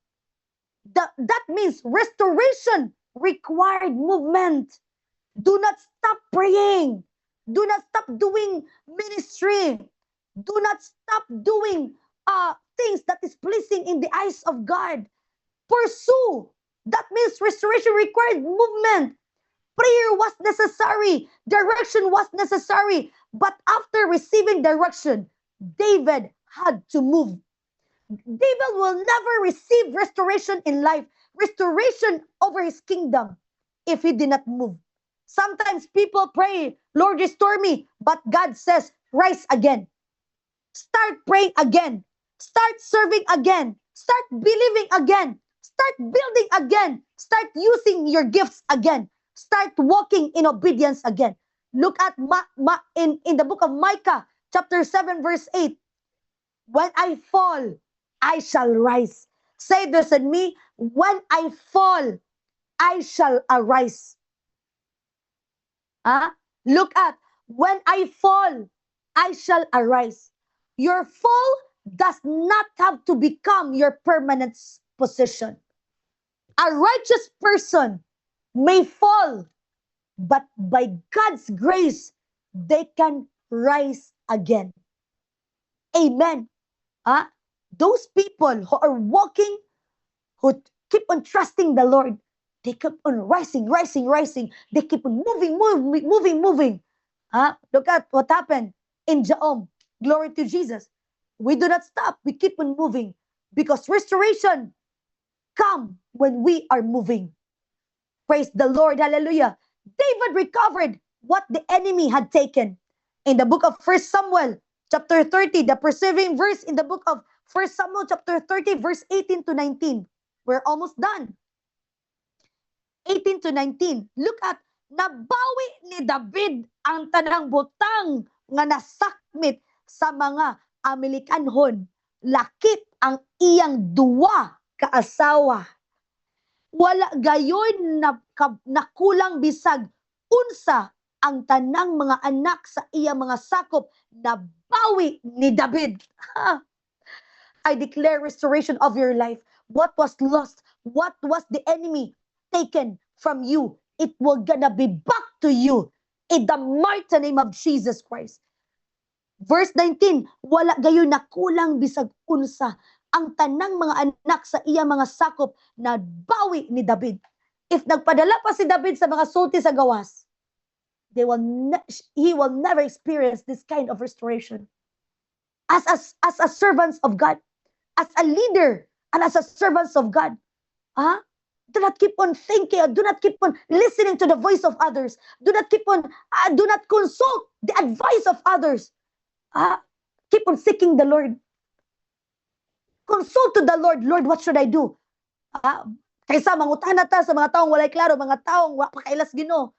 That means restoration required movement. Do not stop praying. Do not stop doing ministry. Do not stop doing things that is pleasing in the eyes of God. Pursue. That means restoration required movement. Prayer was necessary. Direction was necessary. But after receiving direction, David had to move. David will never receive restoration in life, restoration over his kingdom, if he did not move. Sometimes people pray, Lord, restore me. But God says, rise again. Start praying again. Start serving again. Start believing again. Start building again. Start using your gifts again. Start walking in obedience again. Look at in the book of Micah, chapter 7, verse 8. When I fall, I shall rise. Say this in me, when I fall, I shall arise. Look at, when I fall, I shall arise. Your fall does not have to become your permanent position. A righteous person may fall, but by God's grace, they can rise again. Amen. Those people who are walking, who keep on trusting the Lord, they keep on rising. They keep on moving. Look at what happened in Jaom. Glory to Jesus. We do not stop. We keep on moving because restoration comes when we are moving. Praise the Lord. Hallelujah. David recovered what the enemy had taken. In the book of 1 Samuel, chapter 30, the preserving verse in the book of 1 Samuel, chapter 30, verse 18 to 19. We're almost done. 18 to 19. Look at, nabawi ni David ang tanang butang nga nasakmit sa mga Amerikanhon. Lakip ang iyang duwa kaasawa. Wala gayon nakulang bisag unsa ang tanang mga anak sa iya mga sakop na bawi ni David. I declare restoration of your life. What was lost, what was the enemy taken from you, it will gonna be back to you in the mighty name of Jesus Christ. Verse 19, wala gayon nakulang bisag unsa ang tanang mga anak sa iya mga sakop na bawi ni David. If nagpadala pa si David sa mga sulti sa gawas, he will never experience this kind of restoration. As a servants of God, as a leader, and as a servants of God, do not keep on thinking, do not keep on listening to the voice of others. Do not consult the advice of others. Keep on seeking the Lord. Consult to the Lord. Lord, what should I do? Kaysa mangutana ta sa mga taong walay klaro, mga taong pakailas Ginoo.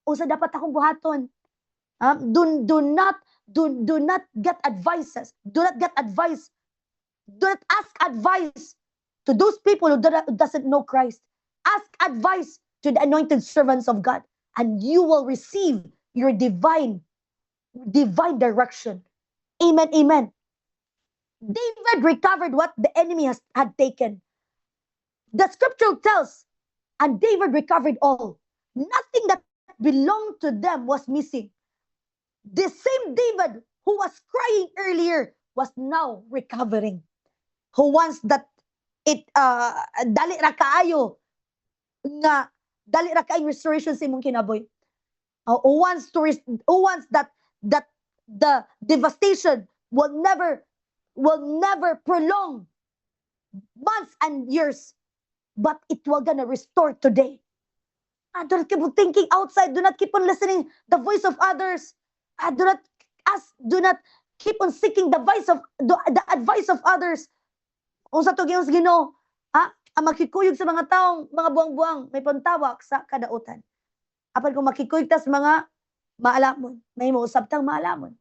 Usa dapat akong buhaton. Do not get advices. Do not get advice. Do not ask advice to those people who doesn't know Christ. Ask advice to the anointed servants of God, and you will receive your divine direction. Amen, amen. David recovered what the enemy had taken. The scripture tells, and David recovered all. Nothing that belonged to them was missing. The same David who was crying earlier was now recovering. Who wants that dali ra kaayo restoration sa imong kinabuhi. Who wants that the devastation will never prolong months and years, but it will gonna restore today. Do not keep on thinking outside. Do not keep on listening the voice of others. Do not keep on seeking the advice of others. Kung sa tugyong Ginoo, ang makikuyog sa mga taong mga buwang-buwang may pantawak sa kadautan. Apan kung makikuyog tas mga maalamon, may mausab tang maalamon.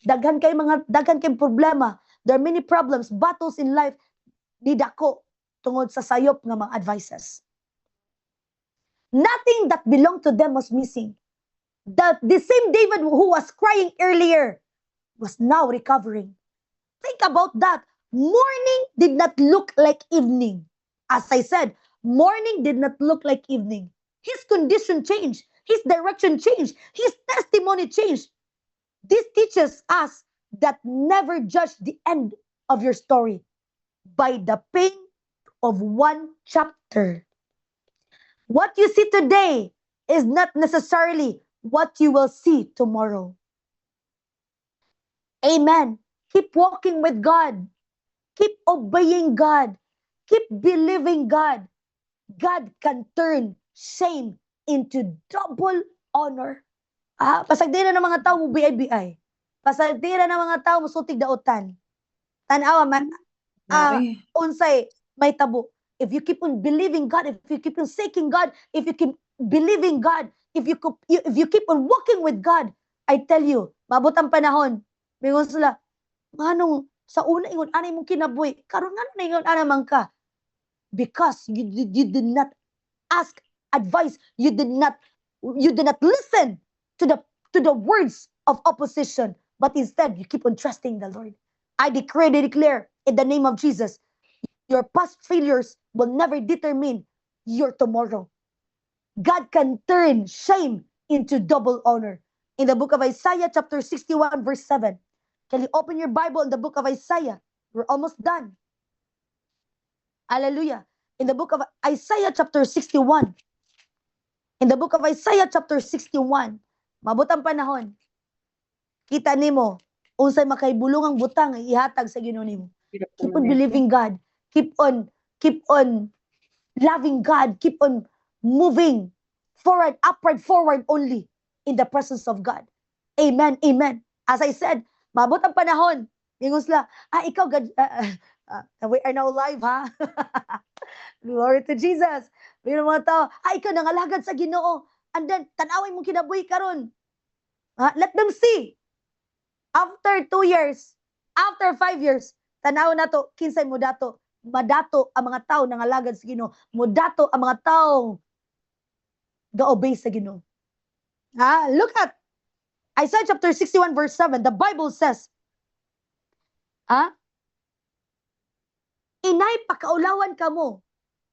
Daghan kay problema. There are many problems, battles in life ni dako tungod sa sayop nga mga advices. Nothing that belonged to them was missing. The same David who was crying earlier was now recovering. Think about that. Morning did not look like evening. As I said, morning did not look like evening. His condition changed. His direction changed. His testimony changed. This teaches us that never judge the end of your story by the pain of one chapter. What you see today is not necessarily what you will see tomorrow. Amen. Keep walking with God. Keep obeying God. Keep believing God. God can turn shame into double honor. Pasagdira ng mga tao mo BI-BI. Pasagdira ng mga tao mo sutig daotan. Tanawa man, unsay may tabo. If you keep on believing God, if you keep on seeking God, if you keep believing God, if you keep on walking with God, I tell you, mabot ang panahon. Mingon sila, manong sa una ingon anay mong kinabuhi, karon nga na ingon anamang ka. Because you did not ask advice, you did not listen to the words of opposition, but instead you keep on trusting the Lord. I declare in the name of Jesus, your past failures will never determine your tomorrow. God can turn shame into double honor. In the book of Isaiah chapter 61 verse 7. Can you open your Bible in the book of Isaiah? We're almost done. Hallelujah. In the book of Isaiah chapter 61. In the book of Isaiah chapter 61. Mabutang panahon. Kita nimo unsay makaibulungang butang ihatag sa Ginoo nimo. Keep on believing God. Keep on loving God. Keep on moving forward, upward, forward only in the presence of God. Amen, amen. As I said, mabot ang panahon. Mingon sila, ikaw, we are now live, ha? Glory to Jesus. Mayroon mga tao, ikaw nangalagad sa Ginoo. And then, tanawin mong kinabuhi karon. Let them see. After 2 years, after 5 years, tanaw na to, kinsay mo dato. Madato ang mga tao nangalagad sa Ginoo. Mudato ang mga tao ga-obey sa Ginoo. Look at Isaiah chapter 61 verse 7. The Bible says, inay pakaulawan ka mo,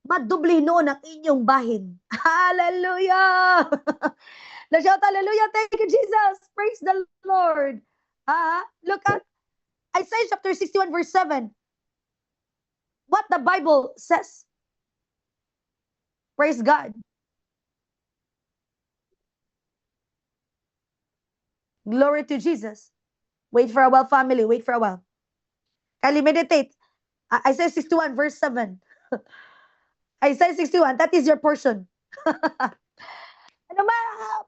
madubli noon ang inyong bahin. Hallelujah! Let's shout hallelujah. Thank you, Jesus. Praise the Lord. Look at Isaiah chapter 61 verse 7. What the Bible says. Praise God. Glory to Jesus. Wait for a while, family. Wait for a while. Kali meditate. Isaiah 61 verse 7. Isaiah 61, that is your portion. Ano ba?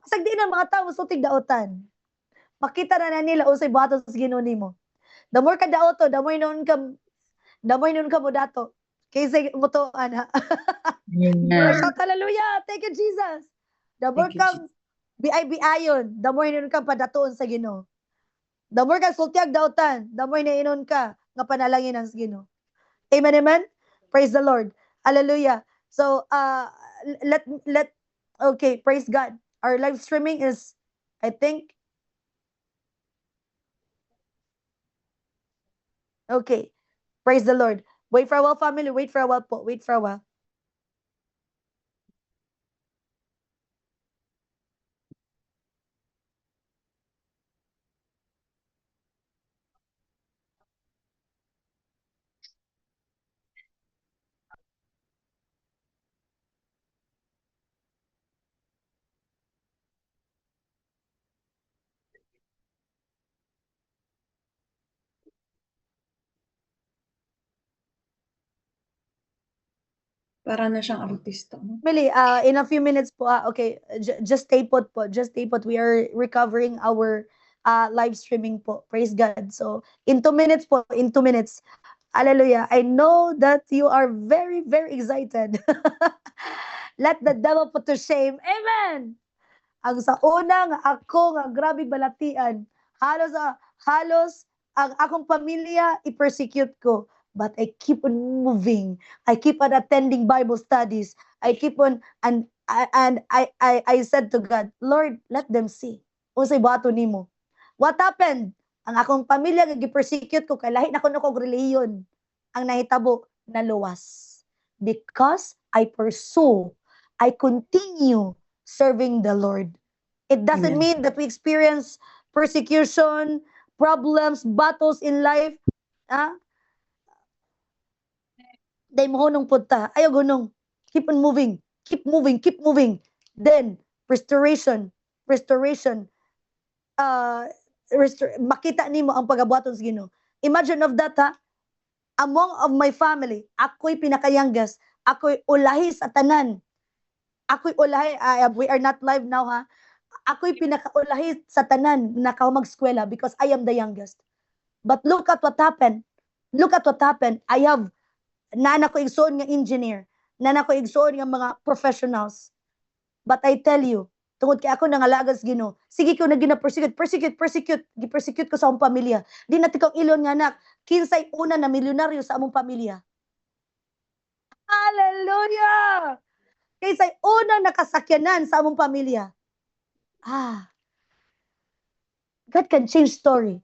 Pasagdi na mga tao sutig daotan. Makita na nila usay buhaton sa Ginoo nimo. The more ka daoto, the more noon ka mo dato. Kaysa mutuan ha. Hallelujah. Thank you, Jesus. The more ka biay-biayon, the more noon ka padatoon sa Ginoo. The more ka sultiag daotan, the more nainon ka nga panalangin ang Ginoo. Amen, amen. Praise the Lord. Hallelujah. So, okay, praise God. Our live streaming is, I think, okay. Praise the Lord. Wait for a while, family. Wait for a while po. Wait for a while. Para na siyang artista. Really, in a few minutes po, okay, just stay put po. Just stay put. We are recovering our live streaming po. Praise God. So, in 2 minutes po, in 2 minutes. Hallelujah. I know that you are very, very excited. Let the devil put to shame. Amen. Ang sa una nga ako nga grabe balatian, halos ang akong pamilya i-persecute ko. But I keep on moving. I keep on attending Bible studies. I keep on And I said to God, Lord, let them see. Unsay buhaton nimo. What happened? Ang akong pamilya nga gi-persecute ko kay lahi na ko kog reliyon. Ang nahitabo naluwas. Because I pursue, I continue serving the Lord. It doesn't Amen. mean that we experience persecution, problems, battles in life. Ah, day mo hunong punta. Ayaw gunong. Keep on moving. Keep moving. Keep moving. Then, restoration. Restoration. Makita nimo ang pagabuhaton sa Ginoo. Imagine of that ha. Among of my family, ako'y pinaka-youngest. Ako'y ulahi sa tanan. Ako'y ulahi. We are not live now ha. Ako'y pinaka-ulahi sa tanan na mag-eskwela because I am the youngest. But look at what happened. Look at what happened. I have nana ko igsoon nga engineer, nana ko igsoon nga mga professionals. But I tell you, tungod kay ako nangalagas Ginoo, sige ko na gina-persecute, gi-persecute ko sa akong pamilya. Di na tikaw ilon nga anak, kinsay una na milyonaryo sa among pamilya. Hallelujah! Kinsay una nakasakyanan sa among pamilya. God can change story.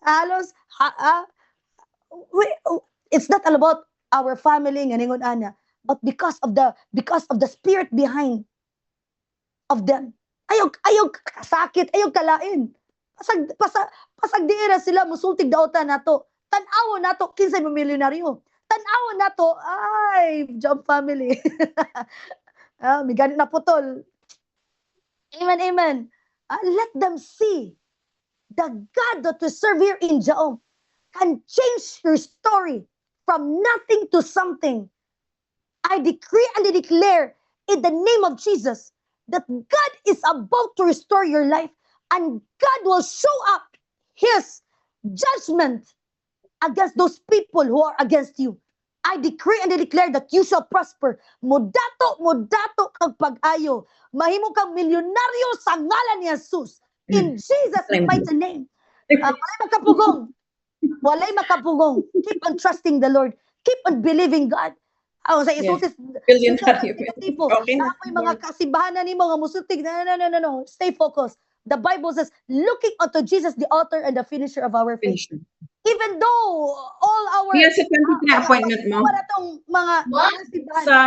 Halos, it's not all about our family nga ningon ana, but because of the spirit behind of them. Ayaw sakit, ayaw kalain. Pasag diira sila musultig daotan nato. Tan-awo nato kinsay milyonaryo. Tan-awo nato ay job family. Migani na putol. Amen, amen. Let them see the God that we serve here in Jaom can change your story from nothing to something. I decree and I declare in the name of Jesus that God is about to restore your life and God will show up His judgment against those people who are against you. I decree and I declare that you shall prosper. Mudato kag pag-ayo. Mahimo kang milyonaryo sa ngalan ni Jesus. In Jesus' mighty name. Walay makapugong. Walay makapugong. Keep on trusting the Lord. Keep on believing God. Sa isusis, Billionaire. tipo, Okay na. ako'y mga kasibahanan nimo nga musutig. No. Stay focused. The Bible says, looking unto Jesus, the author and the finisher of our faith. Patient. Even though all our Yan sa 23 appointment mo. para tong mga kasibahan, Sa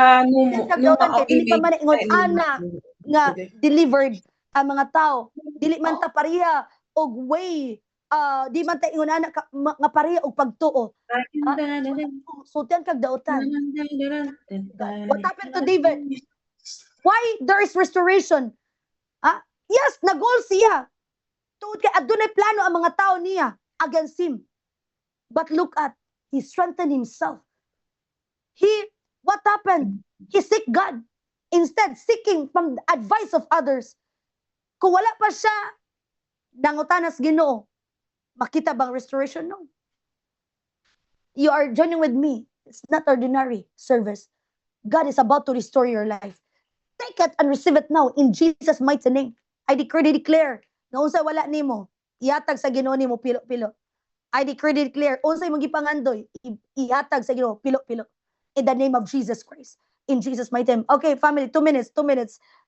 numa dili pa man ingon okay. ana nga delivered ang mga tao. Dili man ta pareha og way di man ta ingon ana nga pareha og pagtuo. Sultian kag daotan. What happened to David? Why there is restoration? Yes, nagol siya. Tuod kay adunay plano ang mga tao niya against him. But look at, he strengthened himself. What happened? He seek God. Instead, seeking from the advice of others. Kung wala pa siya, nangutanas Ginoo, makita bang restoration? No. You are joining with me. It's not ordinary service. God is about to restore your life. Take it and receive it now in Jesus' mighty name. I declare, na unsay wala nimo, ihatag sa Ginoo nimo pilo-pilo. I declare, unsay mong gipangandoy, ihatag sa Ginoo pilo-pilo. In the name of Jesus Christ. In Jesus' mighty name. Okay, family, 2 minutes.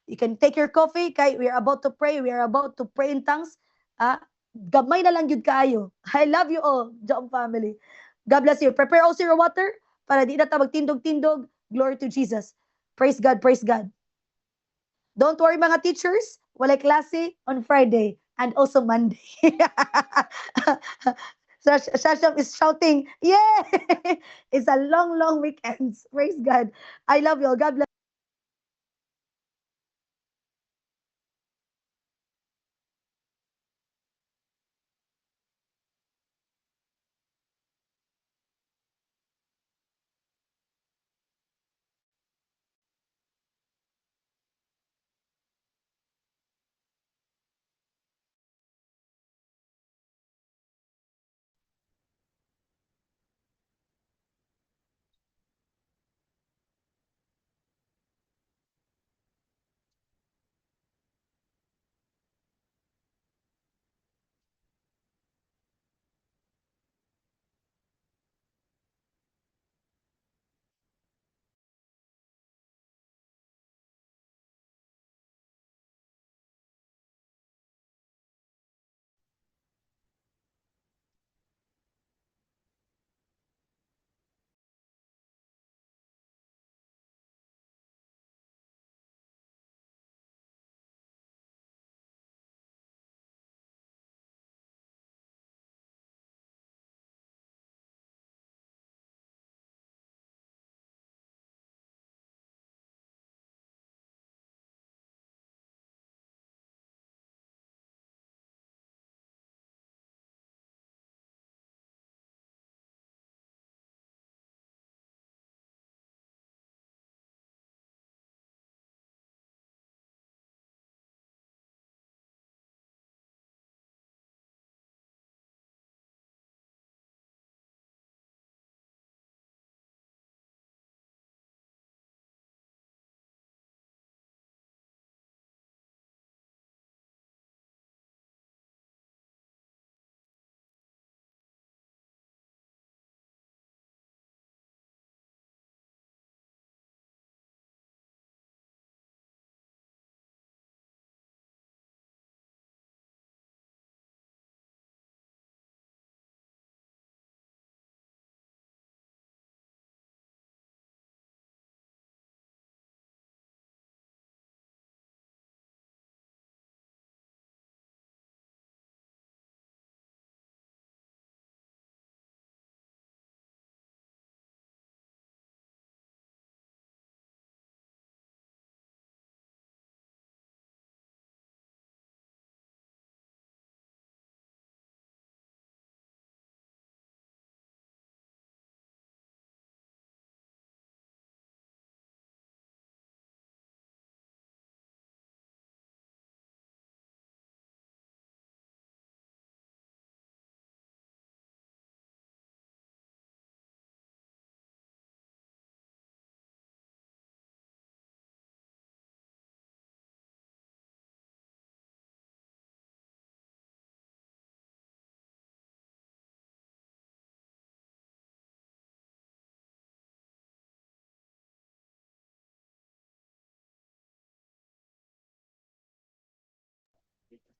You can take your coffee, kay we are about to pray. We are about to pray in tongues. Gamay na lang yun kaayo. I love you all, Job family. God bless you. Prepare also your water para di na ta magtindog-tindog. Glory to Jesus. Praise God, praise God. Don't worry mga teachers, walay klase on Friday and also Monday. Shasham is shouting, yeah! It's a long weekend. Praise God. I love you all. God bless.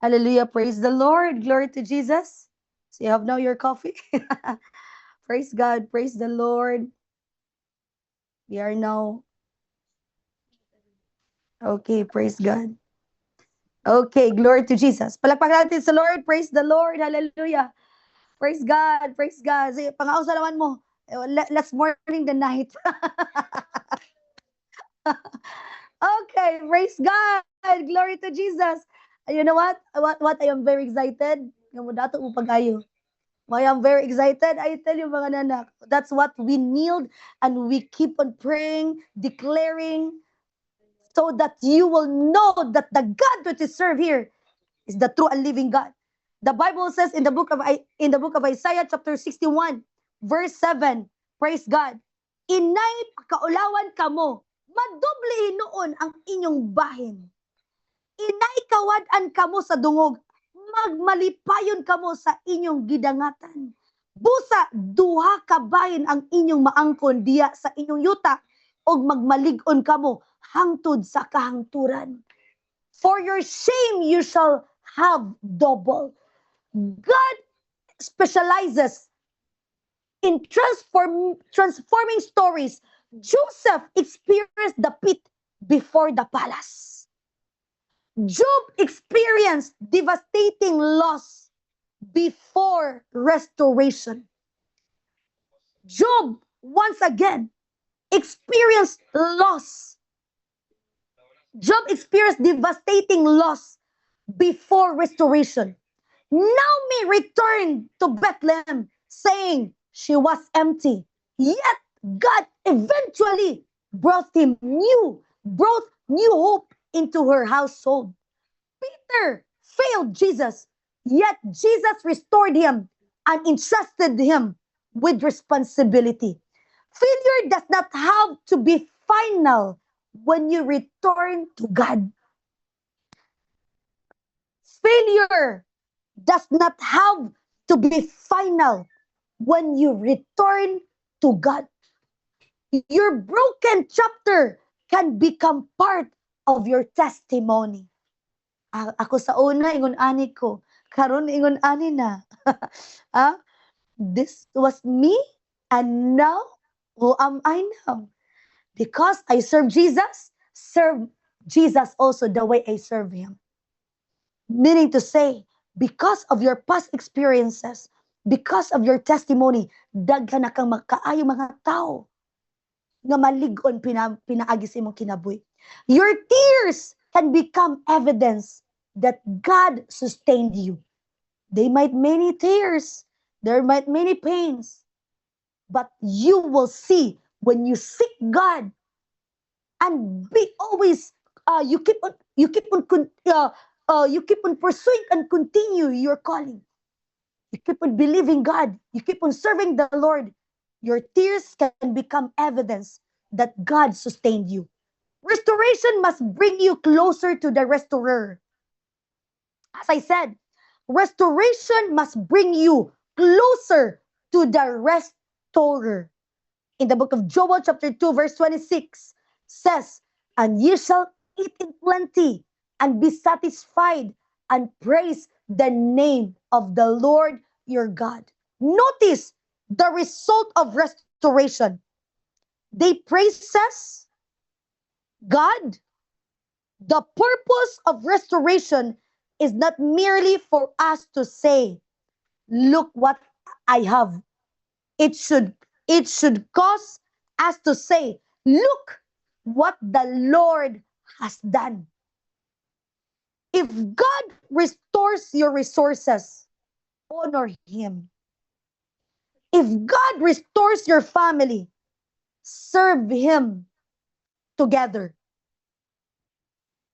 Hallelujah. Praise the Lord. Glory to Jesus. So you have now your coffee. Praise God. Praise the Lord. We are now. Okay. Praise God. Okay. Glory to Jesus. Palakpakan natin sa Lord. Praise the Lord. Hallelujah. Praise God. Praise God. Sige, pangausa naman mo. Last morning the night. Okay. Praise God. Glory to Jesus. You know what? What I am very excited. Nga mo dato mo pag-ayo. I am very excited. I tell you mga nanak, that's what we need and we keep on praying, declaring, so that you will know that the God that you serve here is the true and living God. The Bible says in the book of Isaiah chapter 61 verse 7, praise God. Inay pakaulawan kamo, madoble hinuon ang inyong bahin. Inay kawad-an kamo sa dungog, magmalipayon kamo sa inyong gidangatan. Busa, duha ka bahin ang inyong maangkon diya sa inyong yuta, og magmalig-on kamo hangtod sa kahangturan. For your shame you shall have double. God specializes in transforming stories. Joseph experienced the pit before the palace. Job experienced devastating loss before restoration. Job, once again, experienced loss. Job experienced devastating loss before restoration. Naomi returned to Bethlehem, saying she was empty. Yet God eventually brought new hope into her household. Peter failed Jesus, yet Jesus restored him and entrusted him with responsibility. Failure does not have to be final when you return to God. Failure does not have to be final when you return to God. Your broken chapter can become part of your testimony. Ako sa una, ingon ani ko. Karon ingon ani na. ah, this was me, and now, who am I now? Because I serve Jesus also the way I serve Him. Meaning to say, because of your past experiences, because of your testimony, daghan na kang makaayo mga tao nga malig-on pinaagi sa imong kinabuhi. Your tears can become evidence that God sustained you. They might many tears, there might many pains, but you will see when you seek God and be always you keep on pursuing and continue your calling. You keep on believing God. You keep on serving the Lord. Your tears can become evidence that God sustained you. Restoration must bring you closer to the restorer. As I said, restoration must bring you closer to the restorer. In the book of Joel chapter 2 verse 26 says, and ye shall eat in plenty and be satisfied and praise the name of the Lord your God. Notice the result of restoration. They praises God. The purpose of restoration is not merely for us to say, look what I have. It should cause us to say, look what the Lord has done. If God restores your resources, honor Him. If God restores your family, serve Him together.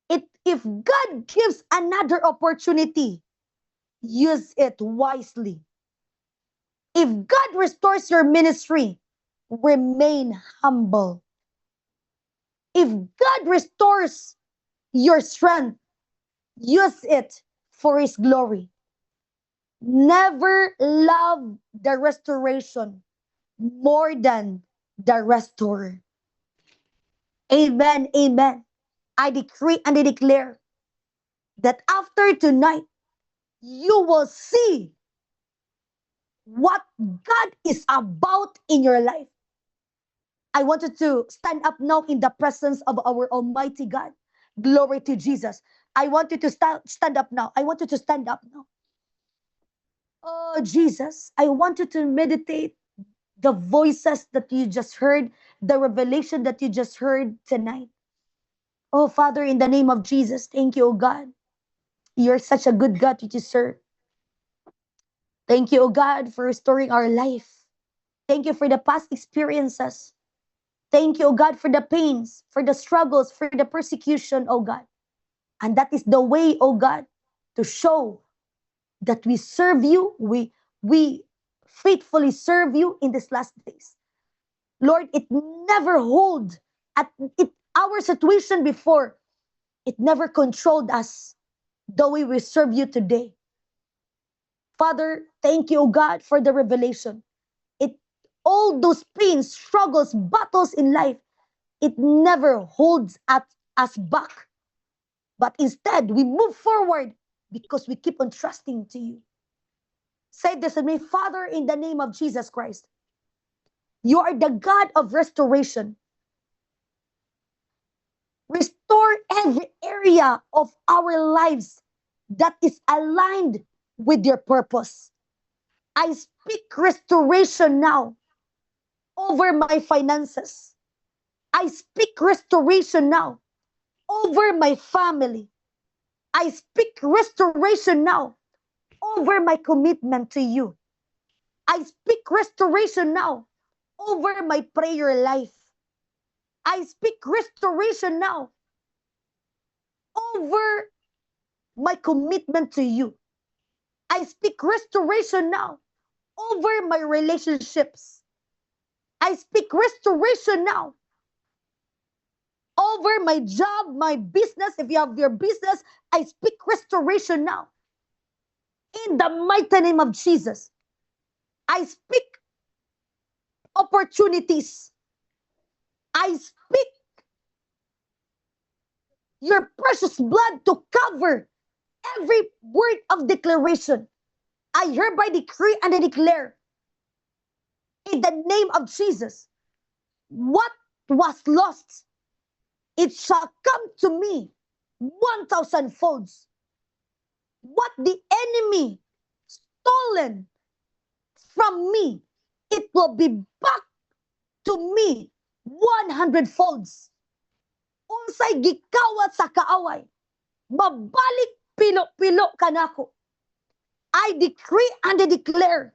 If God gives another opportunity, use it wisely. If God restores your ministry, remain humble. If God restores your strength, use it for His glory. Never love the restoration more than the restorer. Amen, amen. I decree and I declare that after tonight, you will see what God is about in your life. I want you to stand up now in the presence of our Almighty God. Glory to Jesus. I want you to stand up now. I want you to stand up now. Oh, Jesus, I want you to meditate the voices that you just heard, the revelation that you just heard tonight. Oh, Father, in the name of Jesus, thank you, oh God. You're such a good God to serve. Thank you, oh God, for restoring our life. Thank you for the past experiences. Thank you, oh God, for the pains, for the struggles, for the persecution, oh God. And that is the way, oh God, to show that we serve you, we faithfully serve you in these last days. Lord, it never hold at it our situation before. It never controlled us the way we serve you today. Father, thank you, oh God, for the revelation. It all those pains, struggles, battles in life, it never holds us back. But instead, we move forward because we keep on trusting to you. Say this with me, Father, in the name of Jesus Christ. You are the God of restoration. Restore every area of our lives that is aligned with your purpose. I speak restoration now over my finances. I speak restoration now over my family. I speak restoration now over my commitment to you. I speak restoration now over my prayer life. I speak restoration now over my commitment to you. I speak restoration now over my relationships. I speak restoration now over my job, my business. If you have your business, I speak restoration now. In the mighty name of Jesus, I speak opportunities. I speak your precious blood to cover every word of declaration. I hereby decree and I declare in the name of Jesus, what was lost, it shall come to me 1,000 folds. What the enemy stolen from me, it will be back to me 100 folds. Unsay gikawat sa kaaway, mabalik pilo-pilo kanako. I decree and I declare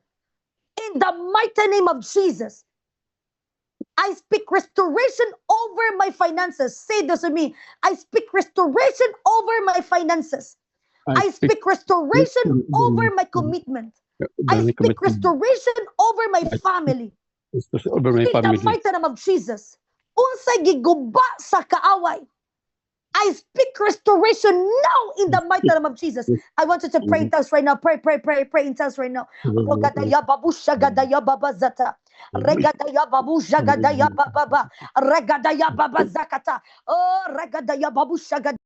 in the mighty name of Jesus, I speak restoration over my finances. Say this with me. I speak restoration over my finances. I speak restoration over my commitment. I speak restoration over my family. Over my In the family. mighty name of Jesus. Unsay giguba sa kaaway, I speak restoration now in the mighty name of Jesus. I want you to pray in tongues right now. Pray in tongues right now. Rogadaya babu shagadaya baba zata. Regadaya babu shagadaya baba. Regadaya baba zakata. Oh, regadaya babu shagadaya.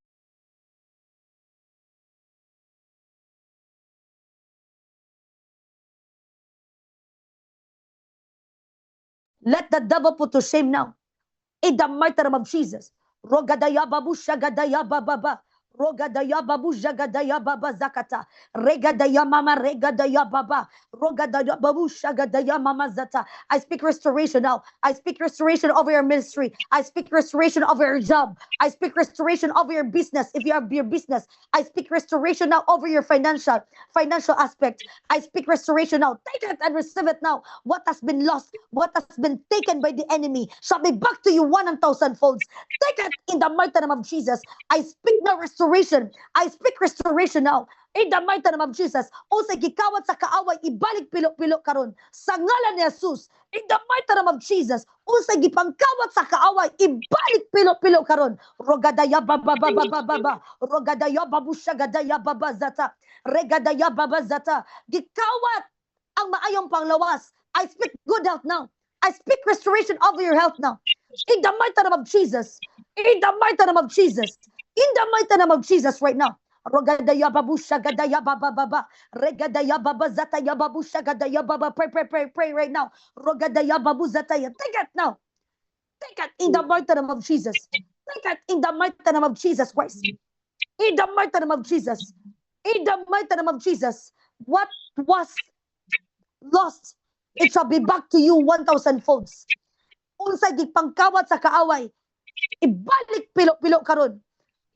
Let the devil put to shame now. In the mighty name of Jesus. Rogadaya babu shagadaya baba. Rogadaya babu jagadaya baba zakata. Regadaya mama regadaya baba. Rogadaya babu shagadaya mama zata. I speak restoration now. I speak restoration over your ministry. I speak restoration over your job. I speak restoration over your business. If you have your business, I speak restoration now over your financial aspect. I speak restoration now. Take it and receive it now. What has been lost, what has been taken by the enemy, shall be back to you 1,000 folds. Take it in the mighty name of Jesus. I speak now restoration. I speak restoration now. In the mighty name of Jesus. O sa gikawat sa kaaway, ibalik pilo-pilo karon. Sa ngalan ni Jesus. In the mighty name of Jesus. O sa gipangkawat sa kaaway, ibalik pilo-pilo karon. Rogadaya baba baba baba. Rogadaya babusha gadaya baba zata. Regadaya baba zata. Gikawat ang maayong panglawas. I speak good health now. I speak restoration over your health now. In the mighty name of Jesus. In the mighty name of Jesus. In the mighty name of Jesus right now. Rogadaya babusha gadaya baba baba. Regadaya baba zataya babusha gadaya baba. Pray right now. Rogadaya babu zataya. Take it now. Take it in the mighty name of Jesus. Take it in the mighty name of Jesus Christ. In the mighty name of Jesus. In the mighty name of Jesus. What was lost, it shall be back to you 1,000 folds. Unsay gipangkawat sa kaaway, ibalik pilo-pilo karon.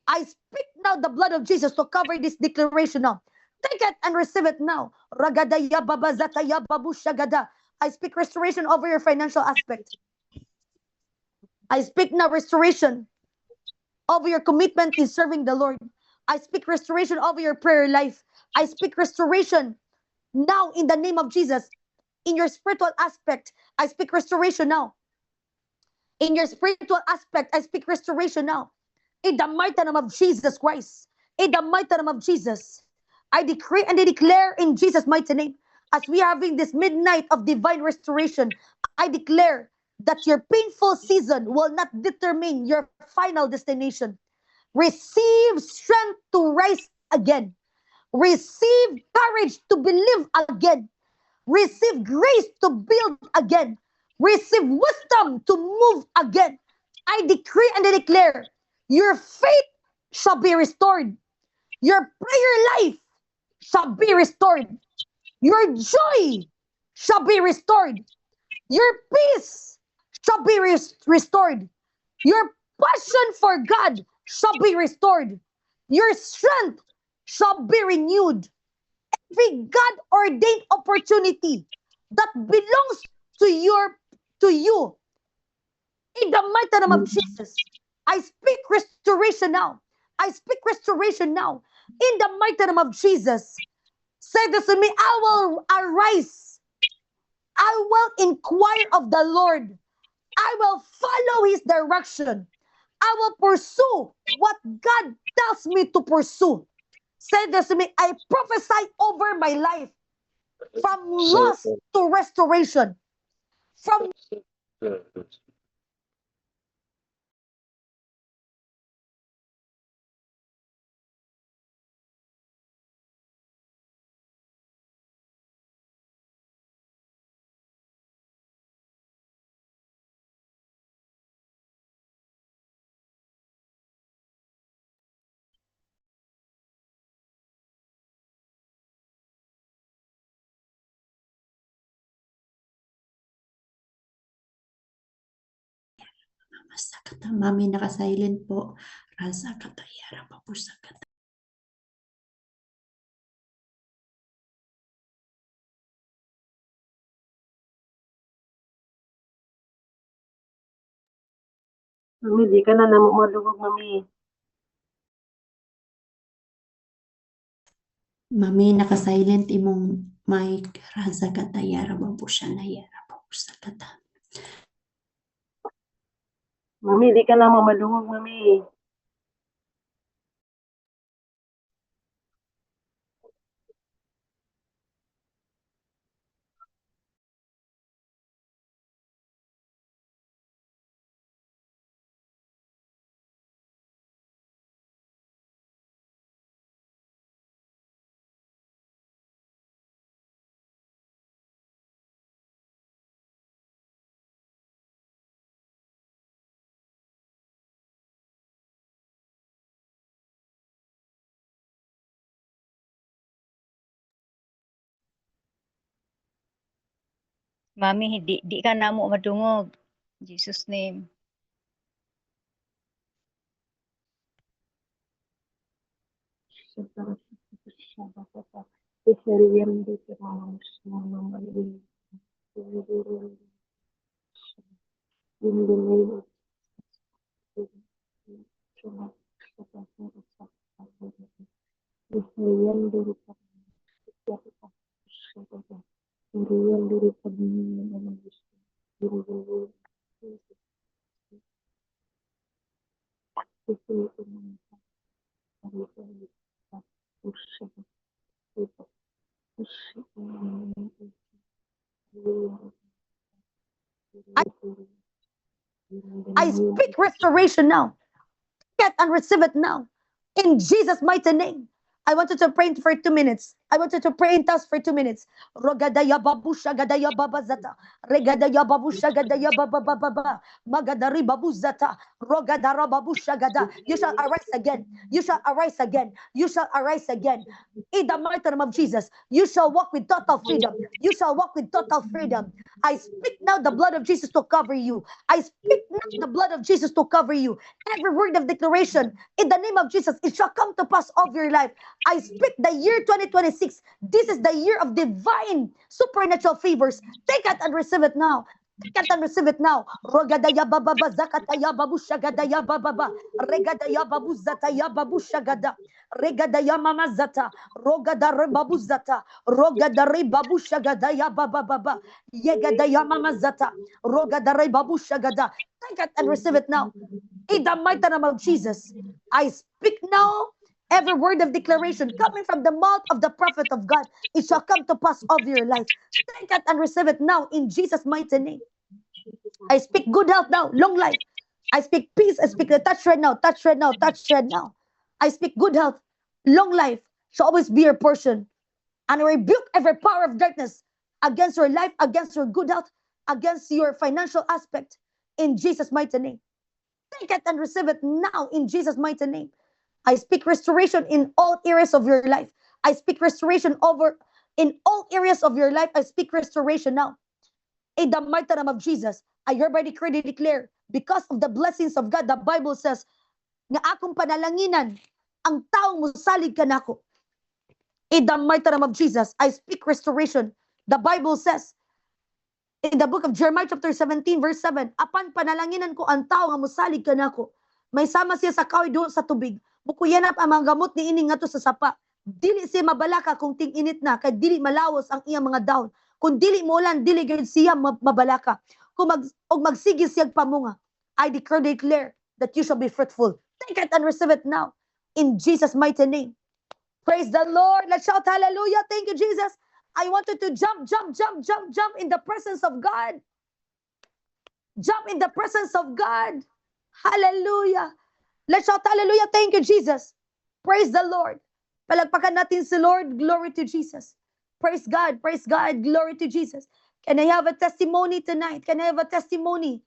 I speak now the blood of Jesus to cover this declaration now. Take it and receive it now. Ragadaya baba zataya babu shagada. I speak restoration over your financial aspect. I speak now restoration over your commitment in serving the Lord. I speak restoration over your prayer life. I speak restoration now in the name of Jesus. In your spiritual aspect, I speak restoration now. In your spiritual aspect, I speak restoration now. In the mighty name of Jesus Christ. In the mighty name of Jesus. I decree and I declare in Jesus' mighty name, as we are having this midnight of divine restoration, I declare that your painful season will not determine your final destination. Receive strength to rise again. Receive courage to believe again. Receive grace to build again. Receive wisdom to move again. I decree and I declare your faith shall be restored. Your prayer life shall be restored. Your joy shall be restored. Your peace shall be restored. Your passion for God shall be restored. Your strength shall be renewed. Every God ordained opportunity that belongs to you in the mighty name of Jesus. I speak restoration now. I speak restoration now in the mighty name of Jesus. Say this to me, I will arise. I will inquire of the Lord. I will follow his direction. I will pursue what God tells me to pursue. Say this to me, I prophesy over my life from loss to restoration. From Masakata, mami naka-silent po. Rasa katayara pa po sa kata. Mami, di ka na namo madugog, mami. Mami naka-silent imong mic. Rasa katayara pa po siya na yara pa po sa kata. Mami, di ka na mo madugog, mami. Mami, di ka na mo madungog. In Jesus' name. In the name of I speak restoration now. Get and receive it now. In Jesus' mighty name. I want you to pray for 2 minutes. I want you to pray in tongues for 2 minutes. Rogadaya babusha gadaya babazata. Regadaya babusha gadaya babababa. Magadari babuzata. Rogadara babusha gada. You shall arise again. You shall arise again. You shall arise again. In the mighty name of Jesus, you shall walk with total freedom. You shall walk with total freedom. I speak now the blood of Jesus to cover you. I speak now the blood of Jesus to cover you. Every word of declaration in the name of Jesus, it shall come to pass of your life. I speak the year 2026. This is the year of divine supernatural favors. Take it and receive it now. Take it and receive it now. Rogadaya bababa zakataya babu shagadaya bababa. Regadaya babu zataya babu shagada. Regadaya mama zata. Rogadare babu zata. Rogadare babu shagadaya bababa. Yegadaya mama zata. Rogadare babu shagada. Take it and receive it now. In the mighty name of Jesus, I speak now every word of declaration coming from the mouth of the prophet of God. It shall come to pass of your life. Take it and receive it now in Jesus' mighty name. I speak good health now, long life. I speak peace. I speak the touch right now, touch right now, touch right now. I speak good health, long life shall always be your portion. And I rebuke every power of darkness against your life, against your good health, against your financial aspect in Jesus' mighty name. Take it and receive it now in Jesus' mighty name. I speak restoration in all areas of your life. I speak restoration over in all areas of your life. I speak restoration now. In the mighty name of Jesus, I hereby decree and declare, because of the blessings of God, the Bible says, nga akong panalanginan, ang taong musalig ka nako. In the mighty name of Jesus, I speak restoration. The Bible says, in the book of Jeremiah chapter 17 verse 7, apan panalanginan ko ang tao nga musalig ka nako. May sama siya sa kahoy doon sa tubig. Bukuyanap ang mga gamot ni ining ngato sa sapa. Dili siya mabalaka kung ting-init na, kay dili malawos ang iyang mga dahon. Kung dili muulan, dili gayud siya mabalaka. Kung magsige siya pamunga, I declare that you shall be fruitful. Take it and receive it now. In Jesus' mighty name. Praise the Lord. Let's shout hallelujah. Thank you, Jesus. I want you to jump in the presence of God. Jump in the presence of God. Hallelujah. Let's shout hallelujah. Thank you, Jesus. Praise the Lord. Palagpakan natin si Lord. Glory to Jesus. Praise God. Praise God. Glory to Jesus. Can I have a testimony tonight? Can I have a testimony?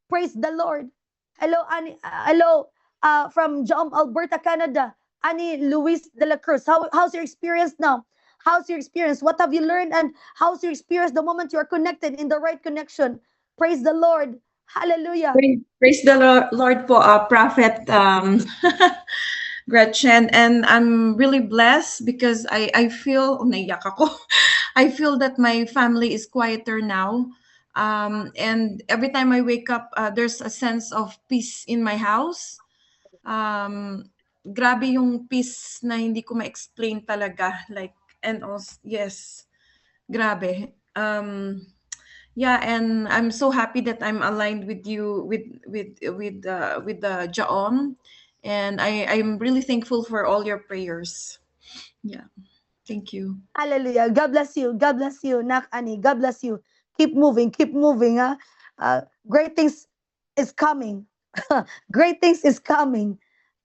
Praise the Lord. Hello, Annie. Hello, from Jom, Alberta, Canada. Annie Luis de la Cruz. How's your experience now? How's your experience? What have you learned? And how's your experience the moment you are connected in the right connection? Praise the Lord. Hallelujah. Praise the Lord po, Prophet Gretchen. And I'm really blessed because I feel, naiyak ako. I feel that my family is quieter now. And every time I wake up, there's a sense of peace in my house. Grabe yung peace na hindi ko ma-explain talaga. Like, and also, yes, grabe. Yeah, and I'm so happy that I'm aligned with you with the Jaom, and I'm really thankful for all your prayers. Yeah, thank you. Hallelujah. God bless you. God bless you, Nak Ani. God bless you. Keep moving. Keep moving. Great things is coming. Great things is coming.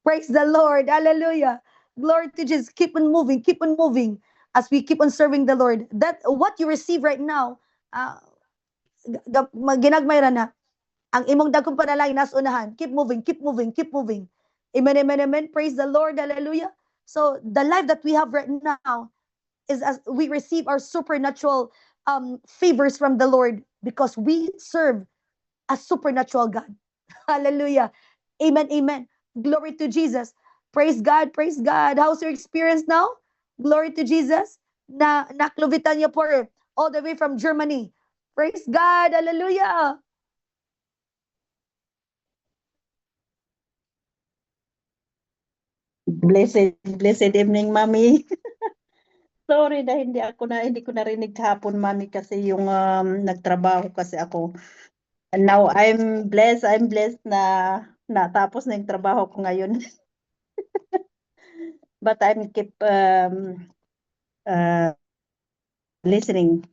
Praise the Lord. Hallelujah. Glory to Jesus. Keep on moving. Keep on moving as we keep on serving the Lord. That what you receive right now, ginagmay ra na. Ang imong dagkong panalangin nas unahan. Keep moving. Keep moving. Keep moving. Amen. Amen. Amen. Praise the Lord. Hallelujah. So the life that we have right now is as we receive our supernatural favors from the Lord because we serve a supernatural God. Hallelujah. Amen. Amen. Glory to Jesus. Praise God. Praise God. How's your experience now? Glory to Jesus. Nakluvitan niyo po all the way from Germany. Praise God. Hallelujah. Blessed evening, Mami. Sorry na hindi ko narinig hapon, Mami, kasi yung nagtrabaho kasi ako. And now I'm blessed na natapos na yung trabaho ko ngayon. But I'm keep listening.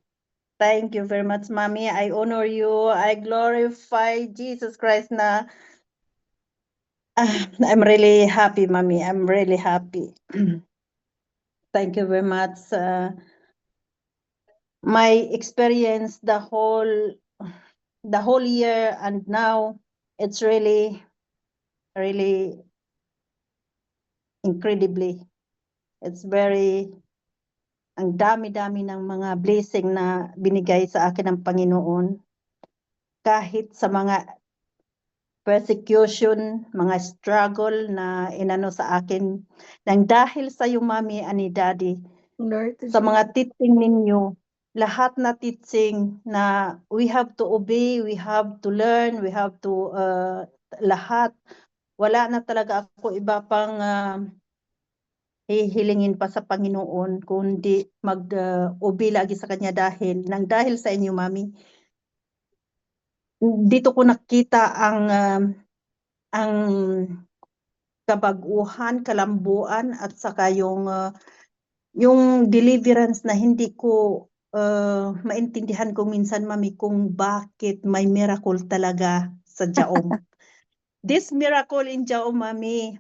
Thank you very much, Mami. I honor you. I glorify Jesus Christ na I'm really happy, Mami. I'm really happy. Thank you very much. My experience the whole year and now it's really incredibly. It's very ang dami-dami ng mga blessing na binigay sa akin ng Panginoon. Kahit sa mga persecution, mga struggle na inano sa akin, nang dahil sa iyo, Mami and Daddy, Lord, sa mga teaching ninyo, lahat na teaching na we have to obey, we have to learn, we have to lahat. Wala na talaga ako iba pang hihilingin pa sa Panginoon kundi mag-obey lagi sa Kanya dahil sa inyo, Mami. Dito ko nakita ang kabaguhan, kalambuan at saka yung deliverance na hindi ko maintindihan kung minsan, Mami, kung bakit may miracle talaga sa Jaom. This miracle in Jaom, Mami,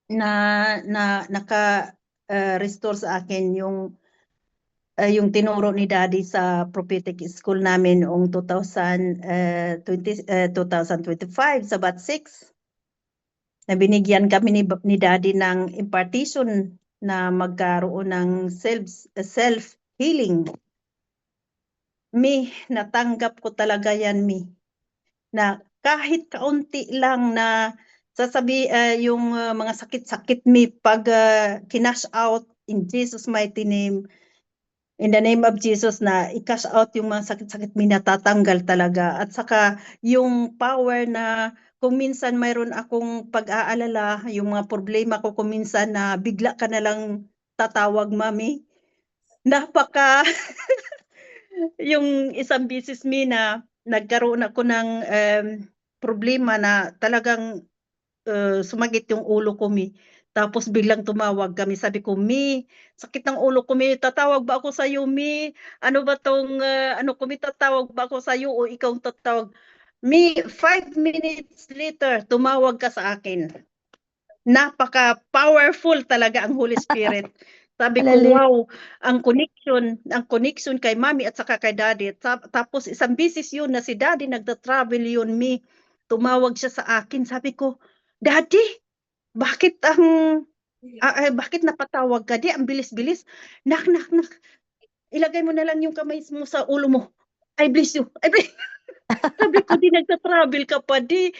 na naka-restore sa akin yung tinuro ni Daddy sa prophetic school namin noong 2025 sa Bat 6. Na binigyan kami ni Daddy ng impartition na magkaroon ng self-healing. Natanggap ko talaga yan, na kahit kaunti lang na yung mga sakit-sakit pag kinash out in Jesus mighty name, in the name of Jesus, na i-cash out yung mga sakit-sakit natatanggal talaga. At saka yung power na kung minsan mayroon akong pag-aalala, yung mga problema ko kung minsan na bigla ka na lang tatawag, Mami. Napaka yung isang bisis na nagkaroon ako ng problema na talagang sumagit yung ulo ko, Tapos biglang tumawag kami. Sabi ko, sakit ng ulo ko, tatawag ba ako sa iyo, Ano ba tong tatawag ba ako sa iyo o ikaw tatawag? 5 minutes later, tumawag ka sa akin. Napaka-powerful talaga ang Holy Spirit. Sabi ko, wow, ang connection kay Mami at saka kay Daddy. Tapos isang bisis yun na si Daddy nagta-travel yun, tumawag siya sa akin. Sabi ko, Daddy, bakit bakit napatawag ka? Di, ang bilis-bilis. Nak. Ilagay mo na lang yung kamay mo sa ulo mo. I bless you. Sabi ko, di nagta-travel ka pa. Di,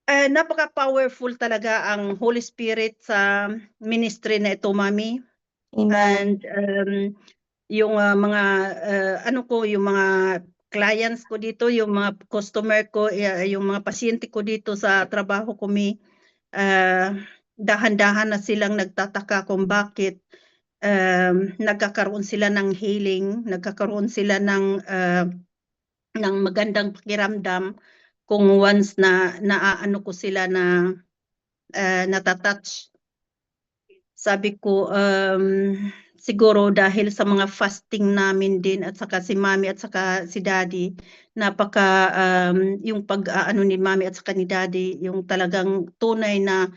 napaka-powerful talaga ang Holy Spirit sa ministry na ito, Mami. Amen. And yung mga yung mga clients ko dito, yung mga customer ko, yung mga pasyente ko dito sa trabaho ko, dahan-dahan na silang nagtataka kung bakit nagkakaroon sila ng healing, nagkakaroon sila ng magandang pakiramdam kung once na naaano ko sila na natatouch. Sabi ko, siguro dahil sa mga fasting namin din at saka si Mami at saka si Daddy, yung pag-aano ni Mami at saka ni Daddy, yung talagang tunay na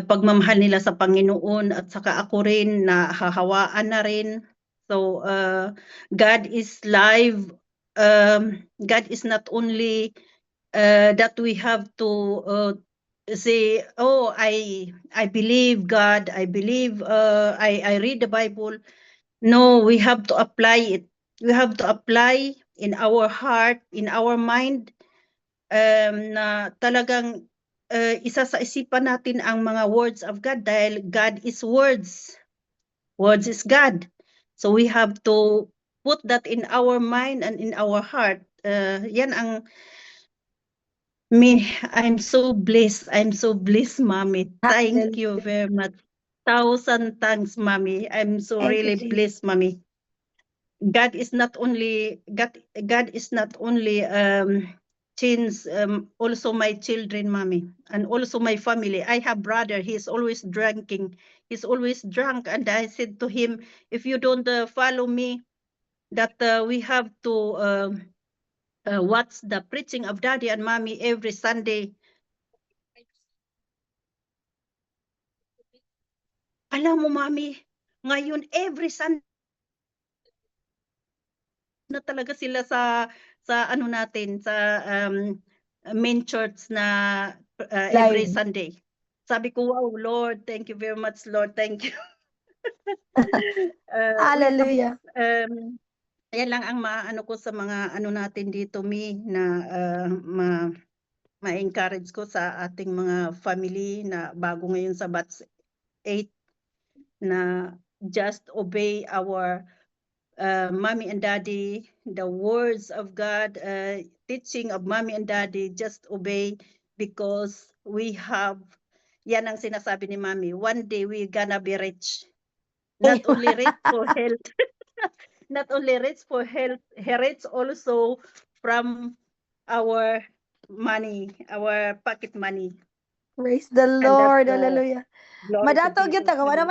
pagmamahal nila sa Panginoon at saka ako rin na hahawaan na rin. So God is live. God is not only that we have to say, oh, I believe God, I believe I read the Bible. No, we have to apply it. We have to apply in our heart, in our mind, na talagang isa sa isipan natin ang mga words of God dahil God is words. Words is God. So we have to put that in our mind and in our heart. Yan ang I'm so blessed. I'm so blessed, Mommy. Thank you very much. 1,000 thanks, Mommy. I'm so Thank you, really Jesus. blessed, Mommy. God is not only change also my children, Mommy, and also my family. I have brother. He's always drinking. He's always drunk, and I said to him, if you don't follow me, that we have to watch the preaching of Daddy and Mommy every Sunday. Alam mo, Mami, ngayon every Sunday na talaga sila sa ano natin sa main church na every Live. Sunday. Sabi ko, wow, Lord, thank you very much, Lord, thank you. Hallelujah. Yan lang ang maano ko sa mga ano natin dito, na ma-encourage ko sa ating mga family na bago ngayon sa batch 8 na just obey our mommy and daddy, the words of God, teaching of mommy and daddy, just obey because we have, yan ang sinasabi ni Mommy, one day we gonna be rich. Not only rich for health, not only rich for health, rich also from our money, our pocket money. Praise the And Lord. that's Hallelujah. glory to Madatog yun Jesus. taga. Wala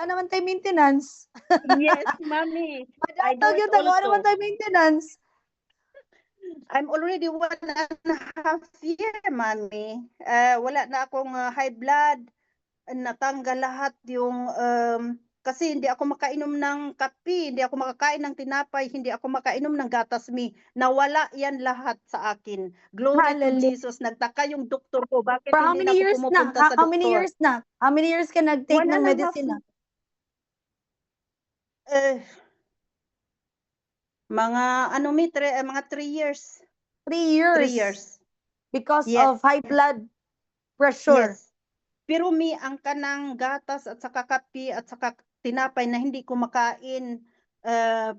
naman tayo maintenance. Yes, Mommy. I do Madatog it yun taga. Wala naman also. tayo maintenance. I'm already 1.5 year, Mommy. Wala na akong high blood. Natanggal lahat yung kasi hindi ako makainom ng kape, hindi ako makakain ng tinapay, hindi ako makainom ng gatas mi. Nawala yan lahat sa akin. Glory to Hallelujah. Jesus. Nagtaka yung doktor ko, bakit For how hindi many na ako years na? pumupunta sa How many doktor? years na? How many years ka nag-take ng 1.5 medicine na? Mga ano mga 3 years. 3 3 years. years. Because Yes. of high blood pressure. Yes. Pero ang kanang gatas at saka kape at saka tinapay na hindi ko makain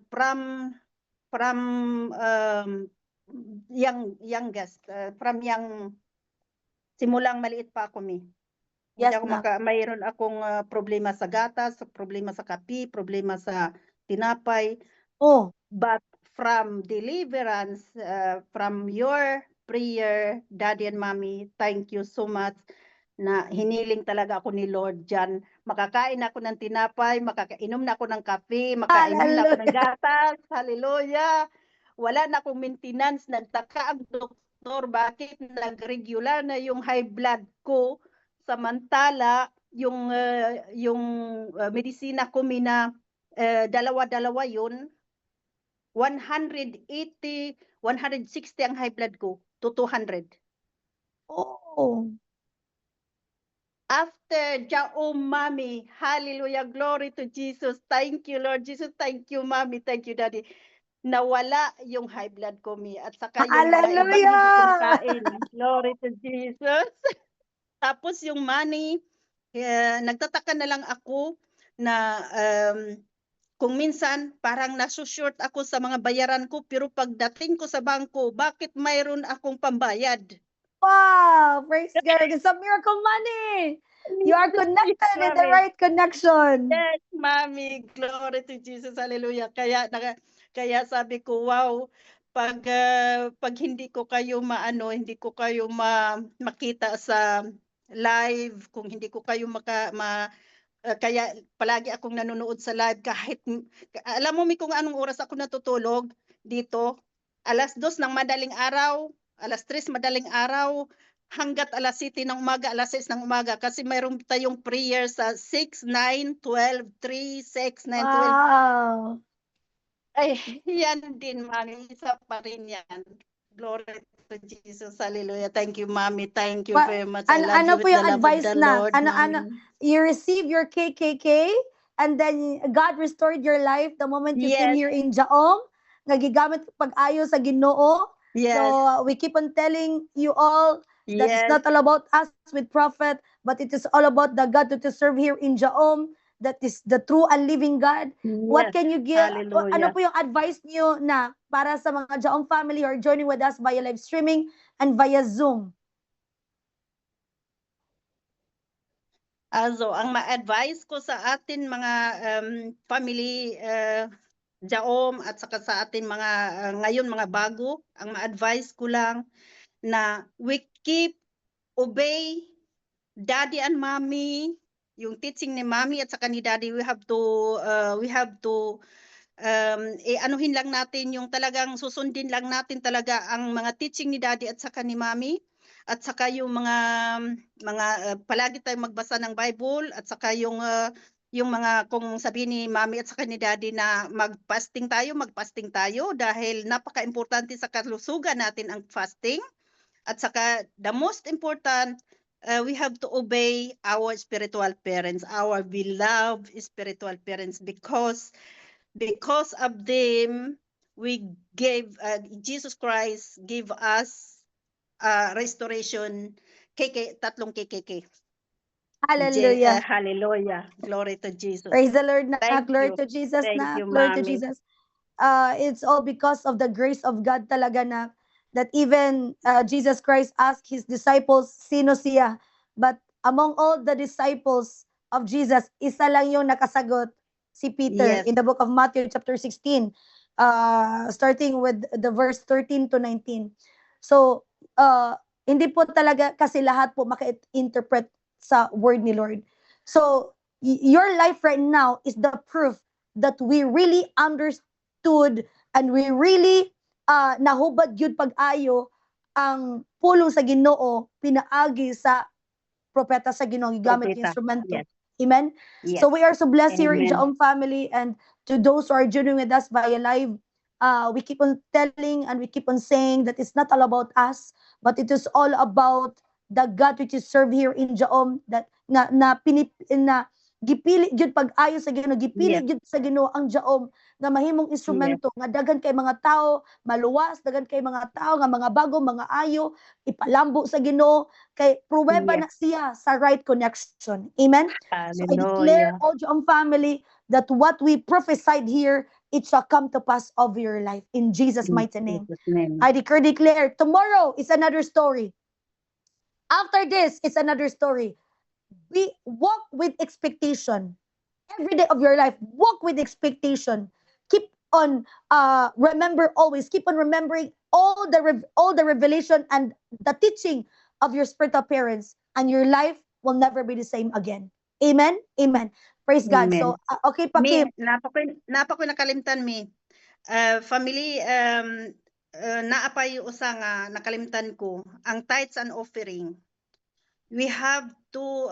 from youngest, from simulang maliit pa ako Yes, Hindi ako na. mayroon akong problema sa gatas, problema sa kape, problema sa tinapay. Oh, But from deliverance, from your prayer, Daddy and Mommy, thank you so much na hiniling talaga ako ni Lord dyan. Makakain ako ng tinapay, makakainom na ako ng kape, makainom na ako ng gatas. Hallelujah! Wala na akong maintenance. Nagtaka ang doktor, bakit nag-regular na yung high blood ko, samantala yung medisina ko dalawa-dalawa yun, 180, 160 ang high blood ko to 200. oh. After Mommy, hallelujah, glory to Jesus. Thank you, Lord Jesus. Thank you, Mommy. Thank you, Daddy. Nawala yung high blood ko, At saka yung mga ibang hindi ko makain. Glory to Jesus. Tapos yung money, nagtataka na lang ako na kung minsan parang nasushort ako sa mga bayaran ko, pero pagdating ko sa bangko, bakit mayroon akong pambayad? Wow! Praise God. It's a miracle money. You are connected in the right connection. Yes, Mommy. Glory to Jesus. Hallelujah. Kaya sabi ko, wow, pag hindi ko kayo hindi ko kayo makita sa live, kung hindi ko kayo kaya palagi akong nanonood sa live kahit alam mo kung anong oras ako natutulog dito, 2:00 ng madaling araw, 3:00 madaling araw, hanggat 7:00 ng umaga, 6:00 ng umaga kasi mayroon tayong prayer sa 6, 9, 12, 3, 6, 9, 12. Wow! Ay, yan din, Mami. Isa pa rin yan. Glory to Jesus. Hallelujah. Thank you, Mommy. Thank you very much. I love Ano you po with yung the love of advice the na? Lord, Ano, Mommy. you receive your KKK and then God restored your life the moment you came Yes. here in Jaom. Nagigamit pag-ayo sa Ginoo. Yes. So we keep on telling you all that Yes. it's not all about us with Prophet, but it is all about the God that you serve here in Jaom. That is the true and living God. What Yes. can you give? Hallelujah. Ano po yung advice niyo na para sa mga Jaom family who are joining with us via live streaming and via Zoom? Also, ang ma-advise ko sa atin mga family Jaom at saka sa atin mga ngayon mga bago, ang ma-advise ko lang na we keep obey Daddy and Mommy, yung teaching ni Mommy at saka ni Daddy, we have to anuhin lang natin yung talagang susundin lang natin talaga ang mga teaching ni Daddy at saka ni Mommy. At saka yung mga palagi tayong magbasa ng Bible at saka yung yung mga kung sabihin ni Mami at saka ni Daddy na magpasting tayo dahil napaka-importante sa kalusugan natin ang fasting. At saka the most important, we have to obey our spiritual parents, our beloved spiritual parents, because of them we gave Jesus Christ give us restoration, tatlong KKK. Hallelujah. Hallelujah. Glory to Jesus. Praise the Lord, nak. Thank Glory you. to Jesus, Thank nak. you, Glory to Mommy. Jesus. It's all because of the grace of God talaga, na that even Jesus Christ asked his disciples, sino siya? But among all the disciples of Jesus, isa lang yung nakasagot, si Peter, Yes. in the book of Matthew chapter 16, starting with the verse 13 to 19. So, hindi po talaga kasi lahat po maka-interpret sa word ni Lord. So, your life right now is the proof that we really understood and we really nahubad yun pag-ayo ang pulong sa Ginoo pinaagi sa propeta sa Ginoo gigamit Propeta. instrumento. Yes. Amen. Yes. So we are so blessed here in Amen. Jaom family, and to those who are joining with us via live, we keep on telling and we keep on saying that it's not all about us, but it is all about the God which is served here in Jaom, that na gipili gyud pag-ayo sa Ginoo, gipili Yes. gyud sa Ginoo ang Jaom nga mahimong instrumento nga daghan kay mga tao maluwas, daghan kay mga tao nga mga bago, mga ayo ipalambo sa Ginoo, kay pruweba Yes. na siya sa right connection. Amen. So I declare, Hallelujah. all Jaom family, that what we prophesied here, it shall come to pass of your life in Jesus' In mighty name. Jesus' name. I declare, tomorrow is another story. After this, it's another story. We walk with expectation. Every day of your life, walk with expectation. Keep on remember always. Keep on remembering all the revelation and the teaching of your spiritual parents, and your life will never be the same again. Amen. Amen. Praise God. So Amen. okay, Paki. Napa ko nakalimtan mi. Family, naapay usa nga nakalimtan ko ang tithes and offering. We have to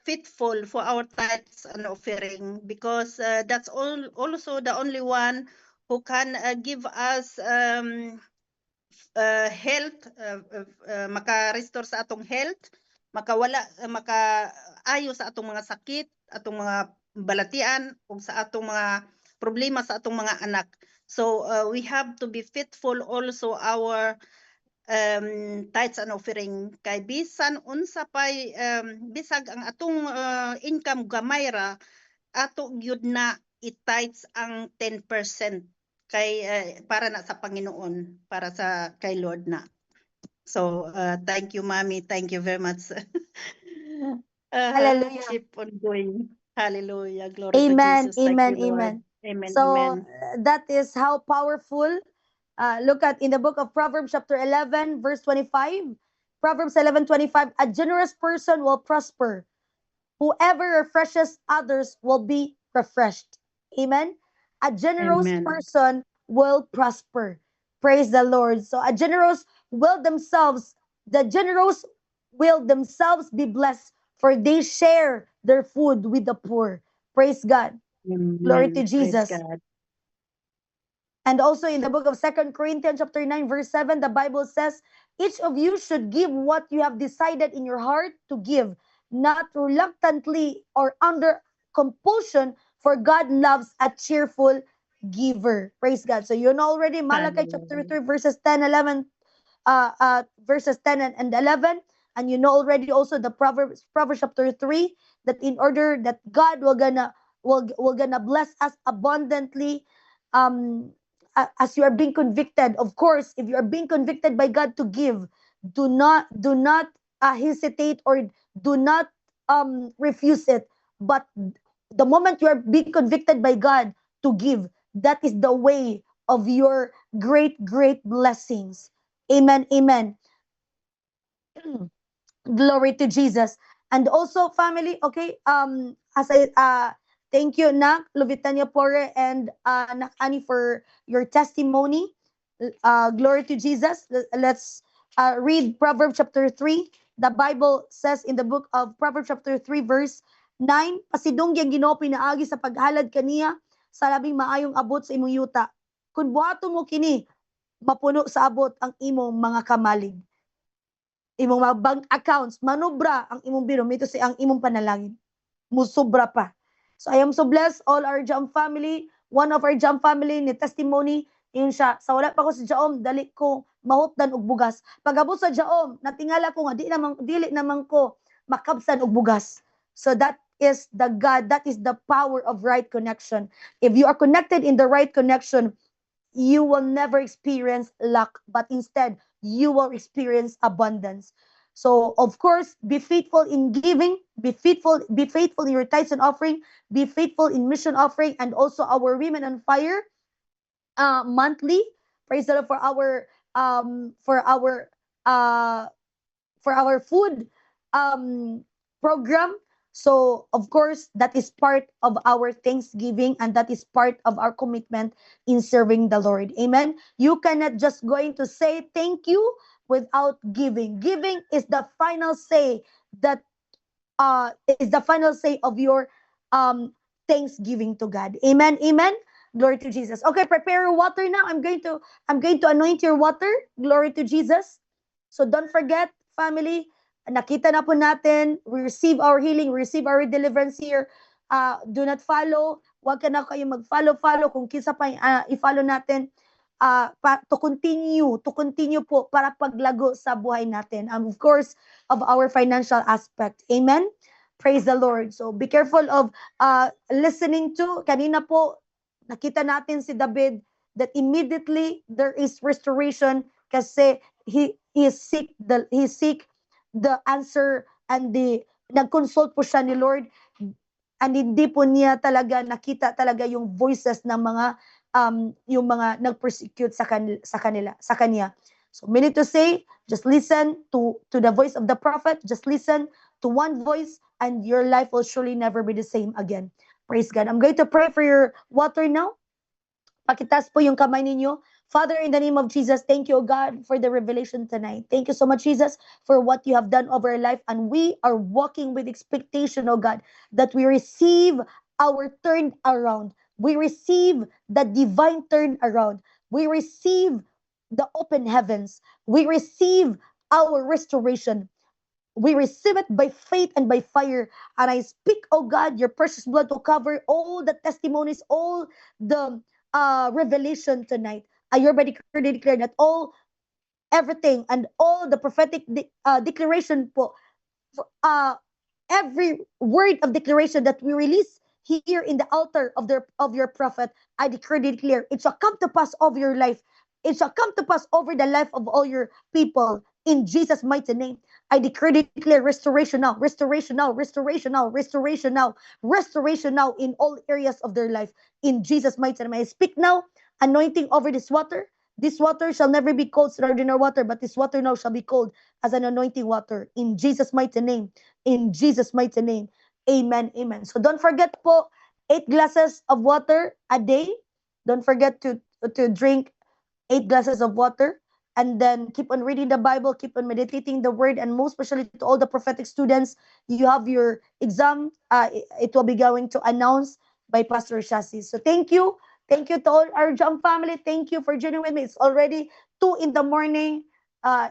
faithful for our tithes and offering, because that's also the only one who can give us health, maka-restore sa atong health, maka-ayo sa atong mga sakit, atong mga balatian, o sa atong mga problema sa atong mga anak. So we have to be faithful also our tithes and offering, kay bisan unsa pay bisag ang atong income gamay ra, ato gyud na i-tithes ang 10% kay para na sa Panginoon, para sa kay Lord na. So thank you, Mommy, thank you very much. Hallelujah. Keep on going. Hallelujah. Glory Amen. to Jesus. Thank Amen. you, Lord. Amen. Amen. So Amen. that is how powerful. Look at in the book of Proverbs chapter 11 verse 25. Proverbs 11:25. A generous person will prosper. Whoever refreshes others will be refreshed. Amen. A generous Amen. person will prosper. Praise the Lord. So the generous will themselves be blessed, for they share their food with the poor. Praise God. Glory to Amen. Jesus. Praise God. And also in the book of 2 Corinthians chapter 9 verse 7, the Bible says, each of you should give what you have decided in your heart to give, not reluctantly or under compulsion, for God loves a cheerful giver. Praise God. So you know already Malachi chapter 3 verses 10, 11, verses 10 and 11. And you know already also the Proverbs chapter 3, that in order that God will gonna bless us abundantly, as you are being convicted. Of course, if you are being convicted by God to give, do not hesitate, or do not refuse it. But the moment you are being convicted by God to give, that is the way of your great blessings. Amen. Amen. Glory to Jesus. And also, family, okay, as I thank you, Nak Lovitania Pore and Nak Ani, for your testimony. Glory to Jesus. Let's read Proverbs chapter 3. The Bible says in the book of Proverbs chapter 3 verse 9, pasidong yang Ginoo pinaagi sa paghalad kaniya sa labing maayong abot sa imong yuta. Kung buhaton mo kini, mapuno sa abot ang imong mga kamalig. Imong mga bank accounts, manubra ang imong binom, ito si ang imong panalangin. Musubra pa. So I am so blessed, all our Jam family. One of our Jam family ni testimony, yun siya, sa wala pa ko sa Jaom, dali ko mahutdan og bugas. Pagabot sa Jaom, natingala ko nga, dili naman ko makabsan og bugas. So that is the God, that is the power of right connection. If you are connected in the right connection, you will never experience lack, but instead, you will experience abundance. So, of course, be faithful in giving, be faithful in your tithes and offering, be faithful in mission offering, and also our Women on Fire monthly. Praise the Lord for our food program. So, of course, that is part of our thanksgiving, and that is part of our commitment in serving the Lord. Amen. You cannot just going to say thank you without giving. Giving is the final say that is the final say of your thanksgiving to God. Amen. Amen. Glory to Jesus. Okay, prepare your water now. I'm going to anoint your water. Glory to Jesus. So don't forget, family, nakita na po natin, we receive our healing, we receive our deliverance here. Do not follow. Huwag ka na kayo mag-follow kung kisa pa i-follow natin. To continue po para paglago sa buhay natin. Of course, of our financial aspect. Amen? Praise the Lord. So be careful of listening to. Kanina po, nakita natin si David that immediately there is restoration kasi he seek the answer, and nag-consult po siya ni Lord, and hindi po niya talaga nakita talaga yung voices ng mga yung mga nag-persecute sa kanya. So meaning to say, just listen to the voice of the prophet, just listen to one voice, and your life will surely never be the same again. Praise God. I'm going to pray for your water now. Pakitas po yung kamay ninyo. Father, in the name of Jesus, thank you, God, for the revelation tonight. Thank you so much, Jesus, for what you have done over our life. And we are walking with expectation, oh God, that we receive our turn around. We receive the divine turn around. We receive the open heavens. We receive our restoration. We receive it by faith and by fire. And I speak, oh God, your precious blood to cover all the testimonies, all the revelation tonight. I hereby declare that everything and all the prophetic declaration po, every word of declaration that we release here in the altar of your prophet, I declare it shall come to pass over your life. It shall come to pass over the life of all your people. In Jesus' mighty name, I declare restoration now, restoration now, restoration now, restoration now, restoration now in all areas of their life. In Jesus' mighty name, I speak now, anointing over this water. This water shall never be called ordinary water, but this water now shall be called as an anointing water. In Jesus' mighty name. In Jesus' mighty name. Amen. Amen. So don't forget po, 8 glasses of water a day. Don't forget to drink 8 glasses of water. And then keep on reading the Bible, keep on meditating the word, and most especially to all the prophetic students, you have your exam. It will be going to announce by Pastor Shasi. So thank you. Thank you to all our Jam family. Thank you for joining with me. It's already 2 in the morning.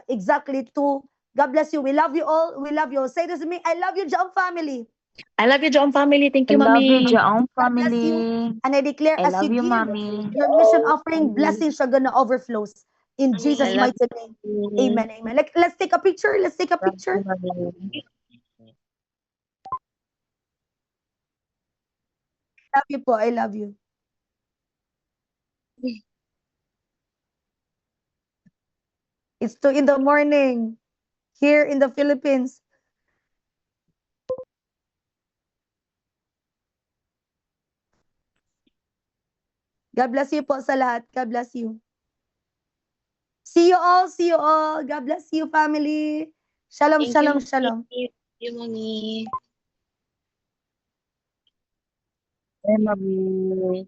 Exactly 2. God bless you. We love you all. We love you all. Say this to me. I love you, Jam family. I love you, John family. Thank I you, love you, Mommy. Jaong God bless family. you. And I declare I as love you you, give mommy. your mission offering, blessings are gonna overflows. In Jesus' I love mighty name. you. Amen. Amen. Let's take a picture. Let's take a picture. Love you po. I love you. It's 2 in the morning here in the Philippines. God bless you po sa lahat. God bless you. See you all. See you all. God bless you, family. Shalom, Thank shalom, you, shalom. Thank you, Mommy. I love you.